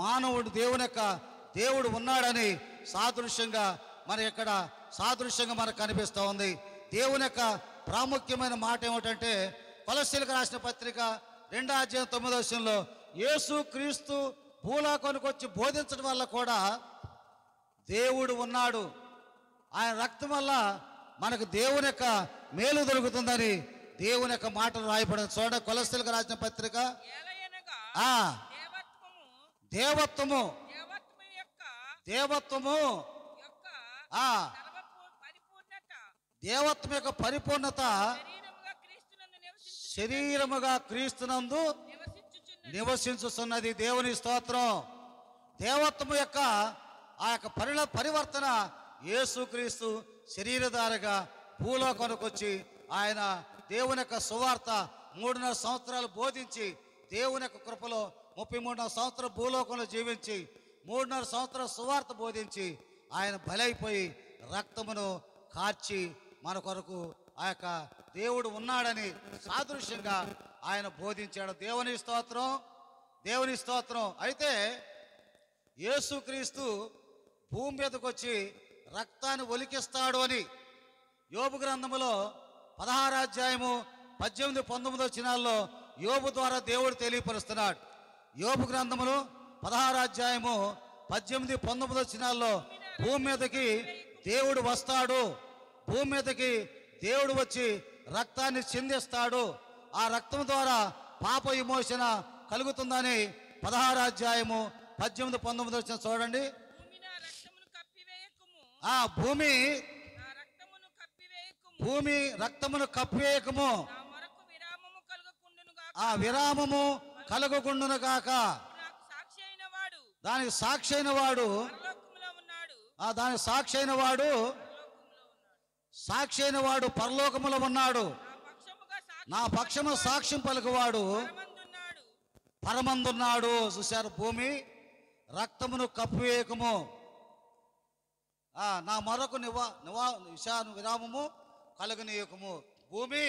మానవుడు, దేవుడు ఉన్నాడని సాదృశ్యంగా మనకు కనిపిస్తూ ఉంది. దేవుని యొక్క ప్రాముఖ్యమైన మాట ఏమిటంటే, కొలస్సీలకు రాసిన పత్రిక 2వ అధ్యాయం 9వ వచనంలో యేసుక్రీస్తు భూలోకానికి వచ్చి బోధించడం వల్ల కూడా దేవుడు ఉన్నాడు, ఆయన రక్తం వల్ల మనకు దేవుని యొక్క మేలు దొరుకుతుందని దేవుని యొక్క మాటలు రాయబడింది. చూడండి, కొలస్సీలకు రాసిన పత్రిక. దేవత్వము దేవత్వం యొక్క పరిపూర్ణత శరీరముగా క్రీస్తునందు నివసించుచున్నది. నివసించుతున్నది. దేవుని స్తోత్రం. దేవత్వము యొక్క ఆ యొక్క పరివర్తన యేసుక్రీస్తు శరీరధారిగా భూలోకానికి వచ్చి ఆయన దేవుని యొక్క సువార్త 3.5 సంవత్సరాలు బోధించి దేవుని యొక్క కృపలో 33వ సంవత్సరం భూలోకంలో జీవించి 3.5 సంవత్సరాల సువార్త బోధించి ఆయన బలైపోయి రక్తమును కార్చి మన కొరకు ఆ యొక్క దేవుడు ఉన్నాడని సాదృశ్యంగా ఆయన బోధించాడు. దేవుని స్తోత్రం, దేవుని స్తోత్రం. అయితే యేసుక్రీస్తు భూమి మీదకి వచ్చి రక్తాన్ని ఒలికిస్తాడు అని యోబు గ్రంథములో 16వ అధ్యాయము 18, 19 వచనాల్లో యోబు ద్వారా దేవుడు తెలియపరుస్తున్నాడు. యోబు గ్రంథములో 16వ అధ్యాయము 18, 19 వచనాల్లో భూమి మీదకి దేవుడు వస్తాడు, భూమి మీదకి దేవుడు వచ్చి రక్తాన్ని చిందిస్తాడు, ఆ రక్తం ద్వారా పాప విమోచన కలుగుతుందని 16వ అధ్యాయము 18, 19 వచ్చిన చూడండి. ఆ భూమి భూమి రక్తమును కప్పివేయకము, ఆ విరామము కలగకుండును గాక. దానికి సాక్షి అయిన వాడు దానికి సాక్షి అయిన వాడు పరలోకములో ఉన్నాడు. నా పక్షము సాక్ష్యం పలుకువాడు పరమందున్నాడు. చూశారు, భూమి రక్తమును కప్పివేయకము, నా మరొక విరామము కలుగనీయకము. భూమి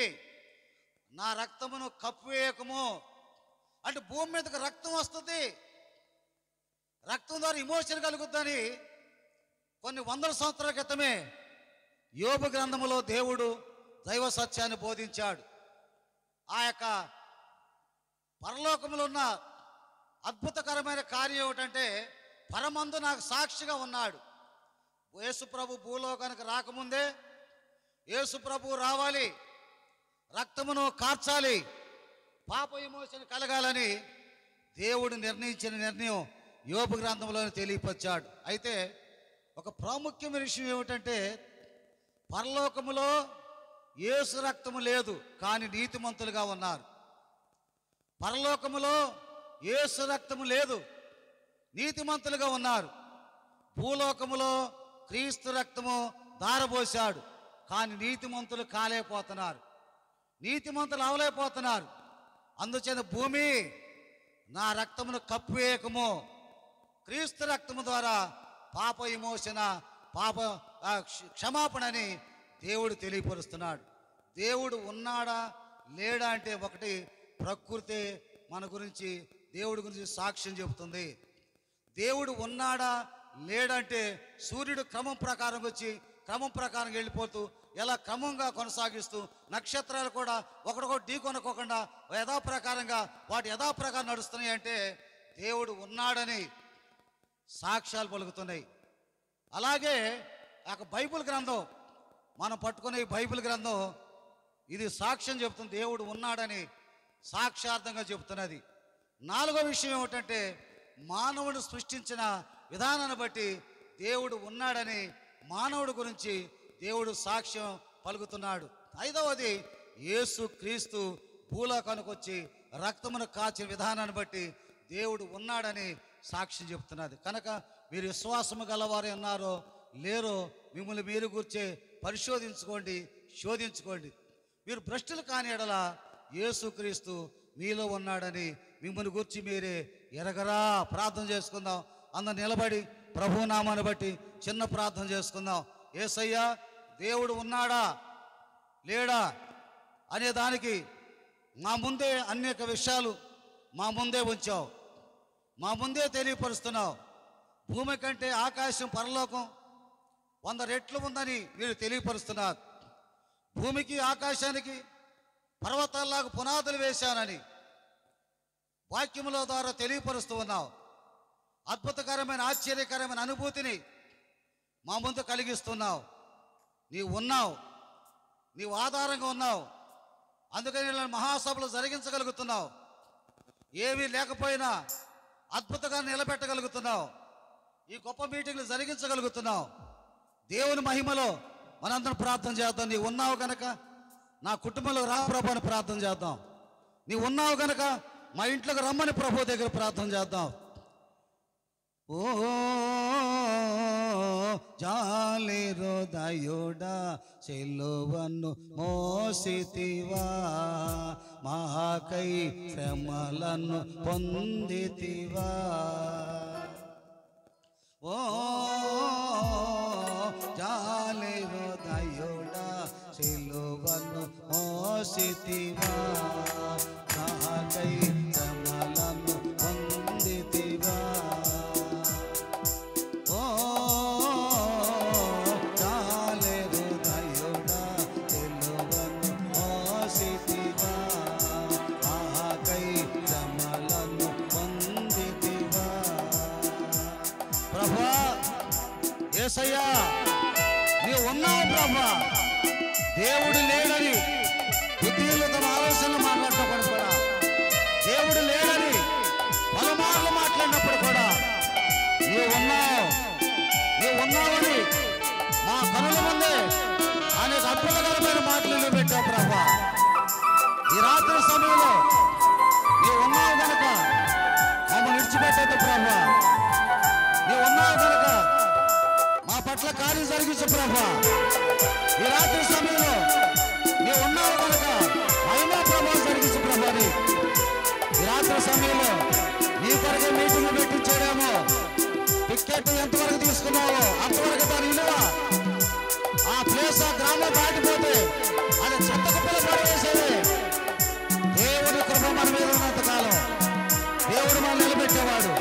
నా రక్తమును కప్పివేయకము అంటే భూమి మీదకి రక్తం వస్తుంది, రక్తం ద్వారా ఇమోషన్ కలుగుద్దని కొన్ని 100 సంవత్సరాల క్రితమే యోబు గ్రంథములో దేవుడు దైవ సత్యాన్ని బోధించాడు. ఆ యొక్క పరలోకములో ఉన్న అద్భుతకరమైన కార్యం ఏమిటంటే పరమందు నాకు సాక్షిగా ఉన్నాడు. యేసు ప్రభు భూలోకానికి రాకముందే యేసు ప్రభు రావాలి, రక్తమును కార్చాలి, పాప విమోచన కలగాలని దేవుడు నిర్ణయించిన నిర్ణయం యోబు గ్రంథంలోనే తెలియపరిచాడు. అయితే ఒక ప్రాముఖ్యమైన విషయం ఏమిటంటే పరలోకములో యేసు రక్తము లేదు, కానీ నీతిమంతులుగా ఉన్నారు. పరలోకములో యేసు రక్తము లేదు, నీతిమంతులుగా ఉన్నారు. భూలోకములో క్రీస్తు రక్తము ధారపోశాడు, కానీ నీతిమంతులు కాలేకపోతున్నారు, నీతిమంతులు అవలేకపోతున్నారు. అందుచేత భూమి నా రక్తమును కప్పివేయకము, క్రీస్తు రక్తము ద్వారా పాప విమోచన, పాప క్షమాపణని దేవుడు తెలియపరుస్తున్నాడు. దేవుడు ఉన్నాడా లేడా అంటే ఒకటి ప్రకృతి మన గురించి దేవుడి గురించి సాక్ష్యం చెబుతుంది. దేవుడు ఉన్నాడా లేడంటే సూర్యుడు క్రమం ప్రకారం వచ్చి క్రమం ప్రకారం వెళ్ళిపోతూ ఎలా క్రమంగా కొనసాగిస్తూ నక్షత్రాలు కూడా ఒకటికొకటి ఢీ కొనుక్కోకుండా యథాప్రకారంగా వాటి యథాప్రకారం నడుస్తున్నాయి అంటే దేవుడు ఉన్నాడని సాక్ష్యాలు పలుకుతున్నాయి. అలాగే ఆ బైబిల్ గ్రంథం మనం పట్టుకునే బైబిల్ గ్రంథం ఇది సాక్ష్యం చెబుతుంది, దేవుడు ఉన్నాడని సాక్షార్థంగా చెబుతున్నది. 4వ విషయం ఏమిటంటే మానవుడు సృష్టించిన విధానాన్ని బట్టి దేవుడు ఉన్నాడని మానవుడి గురించి దేవుడు సాక్ష్యం పలుకుతున్నాడు. 5వది యేసు క్రీస్తు భూలోకానికి వచ్చి రక్తమును కాచిన విధానాన్ని బట్టి దేవుడు ఉన్నాడని సాక్ష్యం చెప్తున్నది. కనుక మీరు విశ్వాసము గలవారు ఉన్నారో లేరో మిమ్మల్ని మీరు గుర్చే పరిశోధించుకోండి, శోధించుకోండి. మీరు భ్రష్టులు కాని ఎడల యేసుక్రీస్తు మీలో ఉన్నాడని మిమ్మల్ని గుర్చి మీరే ఎరగరా. ప్రార్థన చేసుకుందాం. అందరు నిలబడి ప్రభునామాన్ని బట్టి చిన్న ప్రార్థన చేసుకుందాం. యేసయ్యా, దేవుడు ఉన్నాడా లేడా అనే దానికి మా ముందే అనేక విషయాలు మా ముందే ఉంచావు, మా ముందే తెలియపరుస్తున్నావు. భూమి కంటే ఆకాశం పరలోకం 100 రెట్లు ఉందని మీరు తెలియపరుస్తున్నారు. భూమికి ఆకాశానికి పర్వతాల్లాగా పునాదులు వేశానని వాక్యముల ద్వారా తెలియపరుస్తూ ఉన్నావు. అద్భుతకరమైన ఆశ్చర్యకరమైన అనుభూతిని మా ముందు కలిగిస్తున్నావు. నీవు ఉన్నావు, నీవు ఆధారంగా ఉన్నావు, అందుకని ఇలా మహాసభలు జరిగించగలుగుతున్నావు. ఏమీ లేకపోయినా అద్భుతంగా నిలబెట్టగలుగుతున్నావు. ఈ గొప్ప మీటింగ్లు జరిగించగలుగుతున్నావు. దేవుని మహిమలో మనందరం ప్రార్థన చేద్దాం. నీవు ఉన్నావు కనుక నా కుటుంబంలో రా ప్రభు అని ప్రార్థన చేద్దాం. నీవు ఉన్నావు కనుక మా ఇంట్లోకి రమ్మని ప్రభు దగ్గర ప్రార్థన చేద్దాం. ఓ జాలి హృదయుడా సిలువను మోసితివా, మాకై శ్రమలను పొందితివా. ఓ జాలి హృదయుడా సిలువను మోసితివా, మాకై శ్రమలను పొందితివా. ఓ జాలి హృదయుడా సిలువను మోసితివా, మాకై శ్రమలను పొందితివా. ప్రభా యేసయ్యా నీవు ఉన్నావు ప్రభా. దేవుడు లేడని బుద్ధిలో తమ ఆలోచనలు మాట్లాడినప్పుడు కూడా, దేవుడు లేడని పలుమార్లు మాట్లాడినప్పుడు కూడా నీవు ఉన్నావని మా కనుల ముందే అనేక అద్భుతకరమైన మాటలు పెట్టావు ప్రభా. ఈ రాత్రి సమయంలో నీవు ఉన్నావు కనుక మమ్మల్ని విడిచిపెట్టద్దు ప్రభా. నీవు ఉన్నావు కనుక మా పట్ల కార్యం జరిగించు ప్రభా. ఈ రాత్రి సమయంలో నీవు ఉన్నావు కనుక మహిమా ప్రభావం జరిగించు ప్రభాని. ఈ రాత్రి సమయంలో నీ కొరకే మీటింగ్ పెట్టించాడేమో, టికెట్ ఎంతవరకు తీసుకున్నావో అంతవరకు దాని విలువ. ఆ ప్లేస్ ఆ గ్రామం దాటిపోతే అది చెత్త కుప్పలు పడవేసేది. దేవుడి కృప మన మీద ఉన్నంత కాలం దేవుడు మనం నిలబెట్టేవాడు.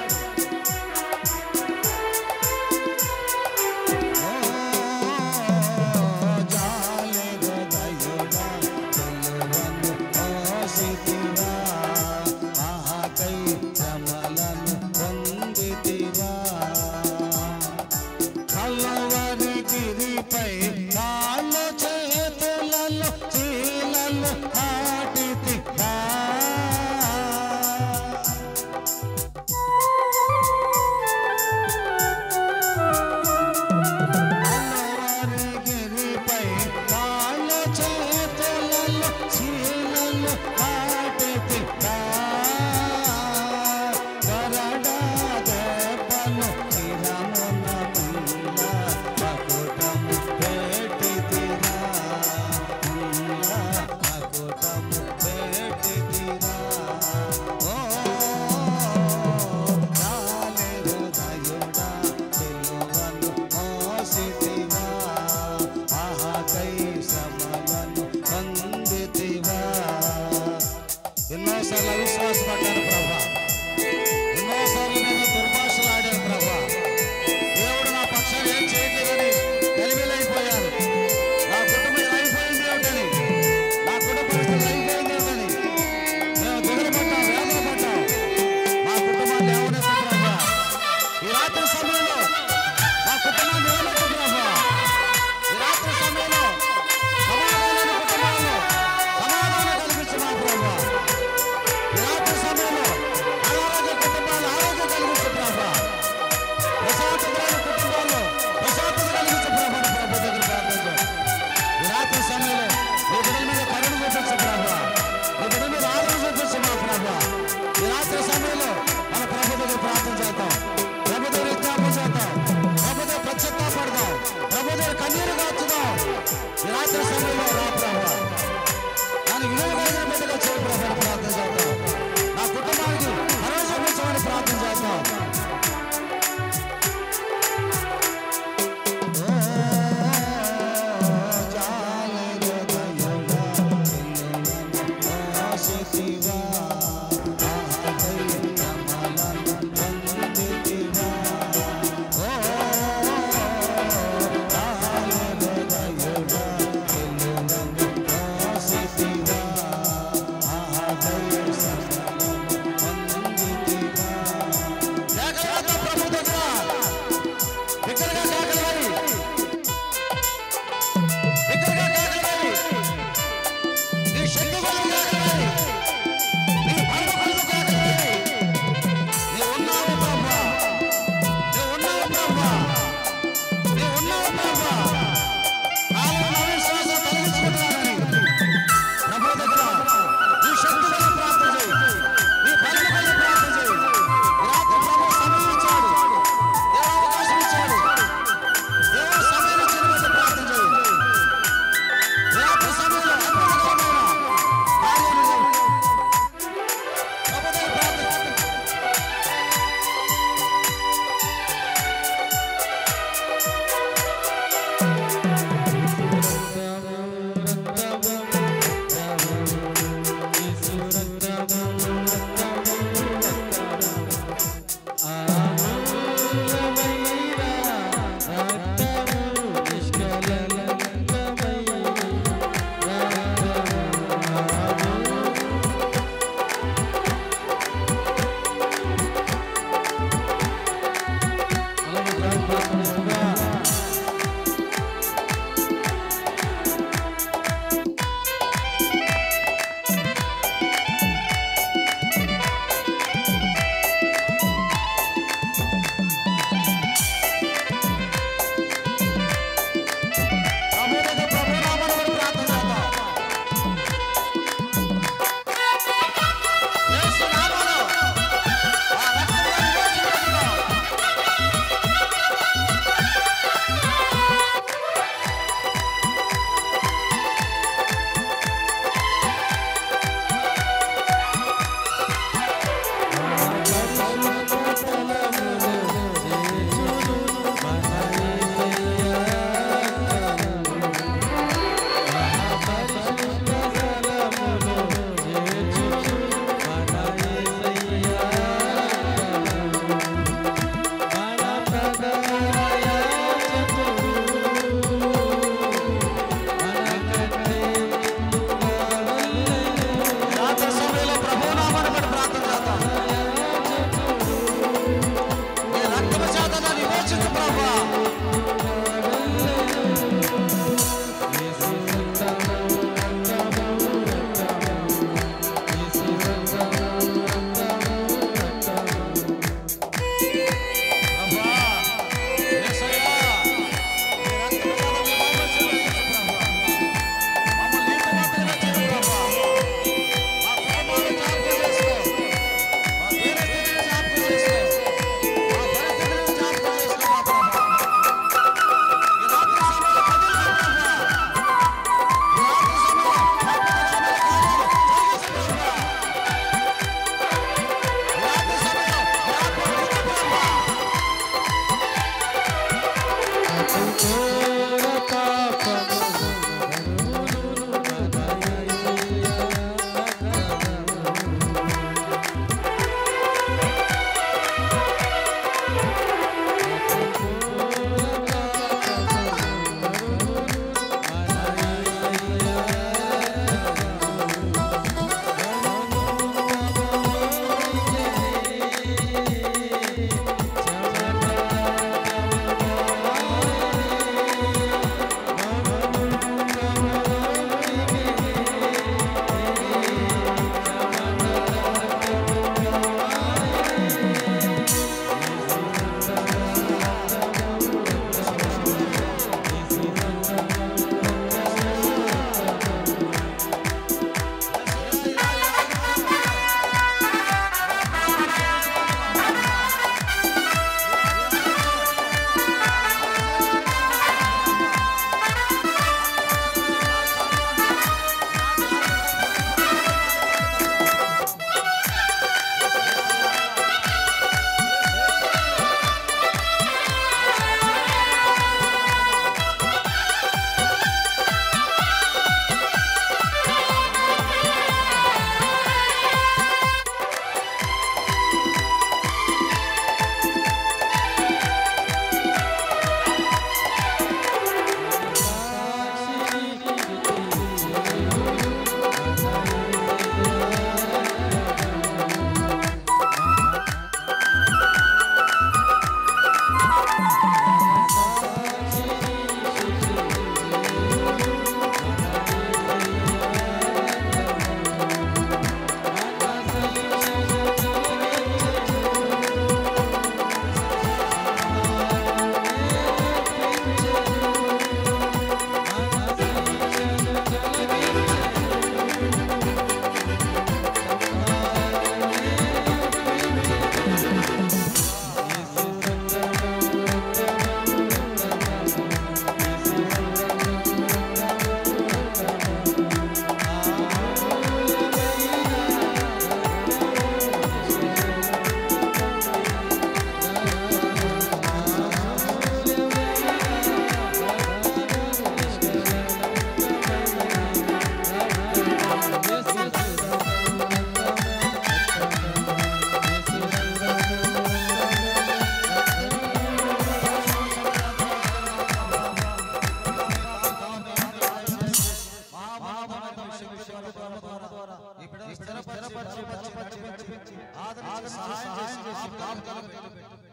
సహాయం చేసి కాపుదల పెట్టి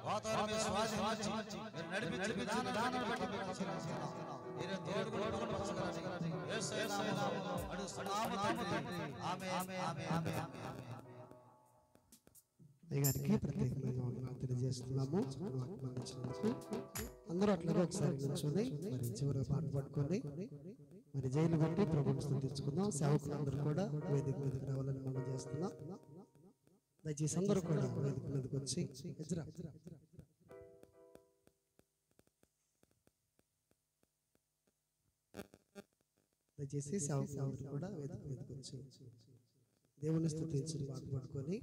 వాతావరణం స్వాధీనించి మీరు నడిపించి విధానాన్ని బట్టి మీరే తోడు పరచగలని యేసు నామములో అడుగుతున్నాము తండ్రి. ఆమేన్. అయ్యగారికి ప్రత్యేకమైన వందనాలు తెలియజేస్తున్నాము. అందరూ అట్లాగే ఒకసారి నిల్చొని మరి చివరి పాట పట్టుకొని మరి జైలు బట్టి ప్రభుత్వం స్తుతించుకుందాం. సేవకులందరూ కూడా వేదిక మీదకి రావాలని మనం చేస్తున్నాం. దయచేసి అందరూ కూడా వేదిక మీదకి వచ్చి దయచేసి సేవకులందరూ కూడా వేదిక మీదకి వచ్చి దేవుని స్తుతించి పాట పట్టుకొని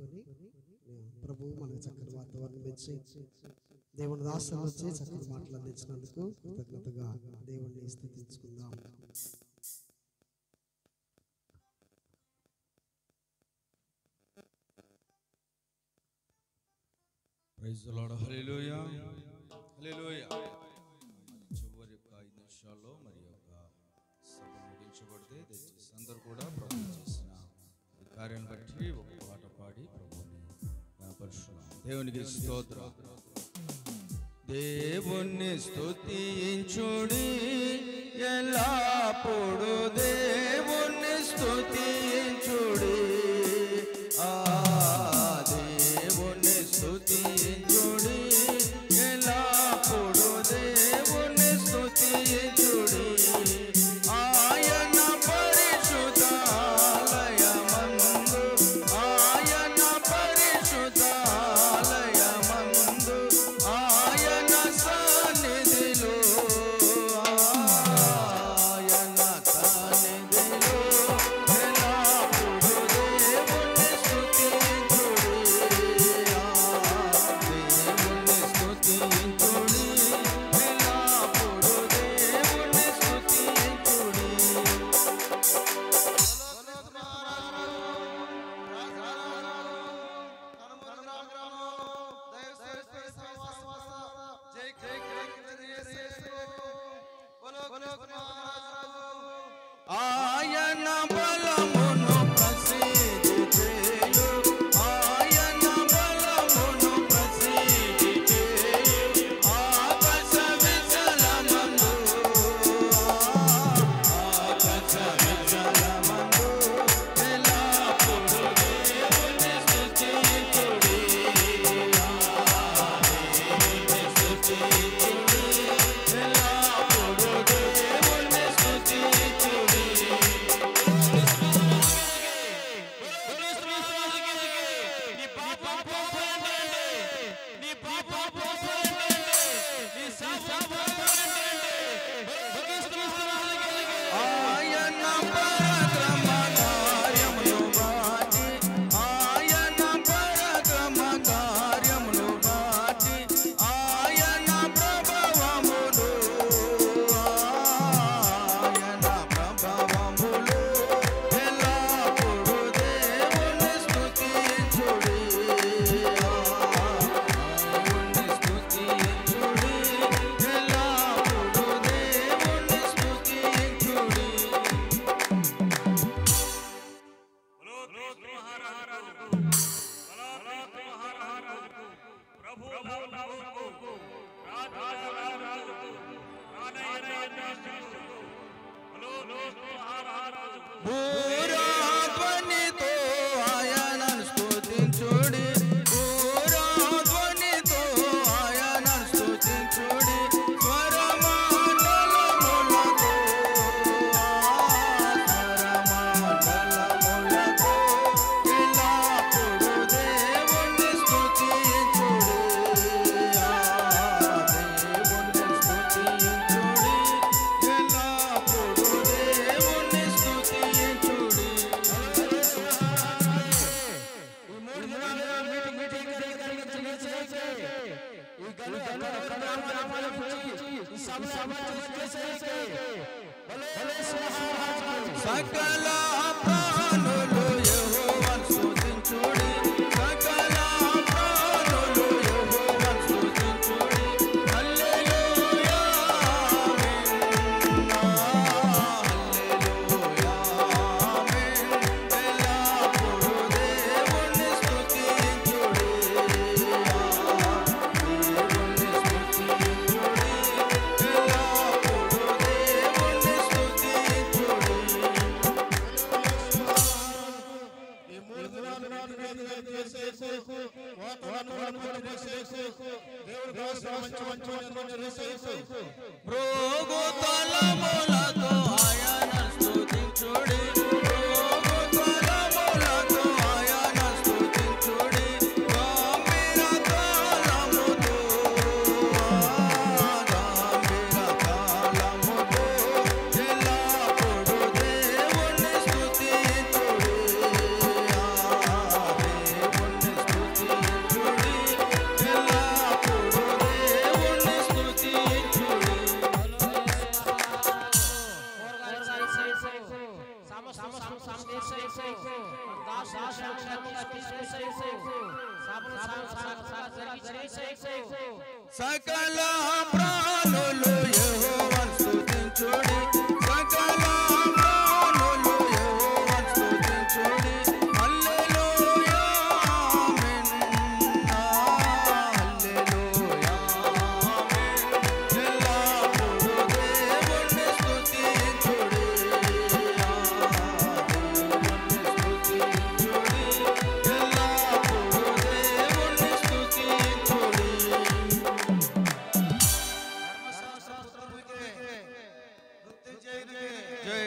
ప్రభు మనకు చక్కని వాతావరణం ఇచ్చి దేవుని దాసులు వచ్చి చక్కని మాటలు అందించినందుకు కృతజ్ఞతగా దేవుణ్ణి స్తుతించుకుందాం. Praise the Lord. Hallelujah hallelujah. చివరి 5 నిమిషాల్లో మరి ఒక సభ ముగించబడితే దయచేసి అందరూ కూడా ప్రభు చేసిన ఈ కార్యాన్ని బట్టి ఒక పాట పాడి ప్రభుని కనపరుస్తున్నాం. దేవునికి స్తోత్రం. దేవుణ్ణి స్తుతించుడి ఎల్లప్పుడు దేవుణ్ణి స్తుతించుడి. దేవుణ్ణి స్తుతించుడి ఎల్లప్పుడు దేవుణ్ణి స్తుతించుడి. ఆయన పరిశుద్ధాలయమందు ఆయన పరిశుద్ధాలయమందు ఆయన సన్నిధిలో ఆయన సన్నిధిలో ఎల్లప్పుడు దేవుణ్ణి స్తుతించుడి. దేవుణ్ణి స్తుతించుడి ఎల్లప్పుడు దేవుణ్ణి స్తుతించుడి. ఆయన బలమును ప్రసిద్ధి చేయు ఆయన బలమును ప్రసిద్ధి చేయు ఆకాశ విశాలమందు ఆకాశ విశాలమందు ఎల్లప్పుడు దేవుని స్తుతించుడి. దేవుని స్తుతించుడి ఎల్లప్పుడు దేవుని స్తుతించుడి. ఆయన పరక్రమ కార్యములు బాటి ఆయన పరక్రమ కార్యములు బాటి ఆయన ప్రభావములు ఆయన ప్రభావములు ఎల్లప్పుడు దేవుని స్తుతించుడి. దేవుని స్తుతించుడి ఎల్లప్పుడు దేవుని స్తుతించుడి. భూరాధ్వనితో ఆయనను స్తుతించుడి. భూరాధ్వనితో ఆయనను స్తుతించుడి. స్వరమండలములతో స్వరమండలములతో ఎల్లప్పుడు దేవుణ్ణి స్తుతించుడి. దేవుణ్ణి స్తుతించుడి ఎల్లప్పుడు దేవుణ్ణి స్తుతించుడి. సకల ప్రాణులు యెహోవాను స్తుతించుడి. సకల ప్రాణులు యెహోవాను స్తుతించుడి. హల్లెలూయా ఆమేన్. హల్లెలూయా ఆమేన్. ఎల్లప్పుడు దేవుణ్ణి స్తుతించుడి. భృగు తలములతో ఆయన స్తుతించుడి, భృగు తలములతో ఆయన స్తుతించుడి, గంభీర తాళముతో, గంభీర తాళముతో ఎల్లప్పుడూ దేవుణ్ణి స్తుతించుడి, దేవుణ్ణి స్తుతించుడి, ఎల్లప్పుడూ దేవుణ్ణి స్తుతించుడి. సకల ప్రాణులు యెహోవాను స్తుతించుడి, సకల ప్రాణులు యెహోవాను స్తుతించుడి. హల్లెలూయా ఆమేన్, హల్లెలూయా ఆమేన్. ఎల్లప్పుడూ దేవుణ్ణి స్తుతించుడి, దేవుణ్ణి స్తుతించుడి, ఎల్లప్పుడూ దేవుణ్ణి స్తుతించుడి. జై జై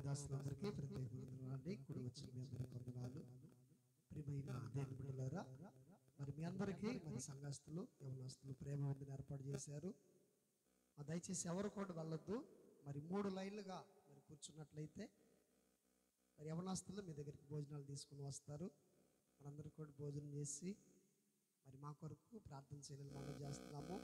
దాసులందరికీ ప్రత్యేక వందనాలండి. కూడి వచ్చిన మీ అందరికీ వందనాలు. ప్రియమైన దేవుని బిడ్డలారా, మరి మీ అందరికీ మరి సంఘస్థులు యవనస్తులు ప్రేమ వందన ఏర్పాటు చేశారు. దయచేసి ఎవరు కూడా వెళ్ళొద్దు. మరి 3 లైన్లుగా మరి కూర్చున్నట్లయితే మరి యవనస్తులు మీ దగ్గరికి భోజనాలు తీసుకుని వస్తారు. మనందరూ కూడా భోజనం చేసి మరి మా కొరకు ప్రార్థన చేయాలని మనం చేస్తున్నాము.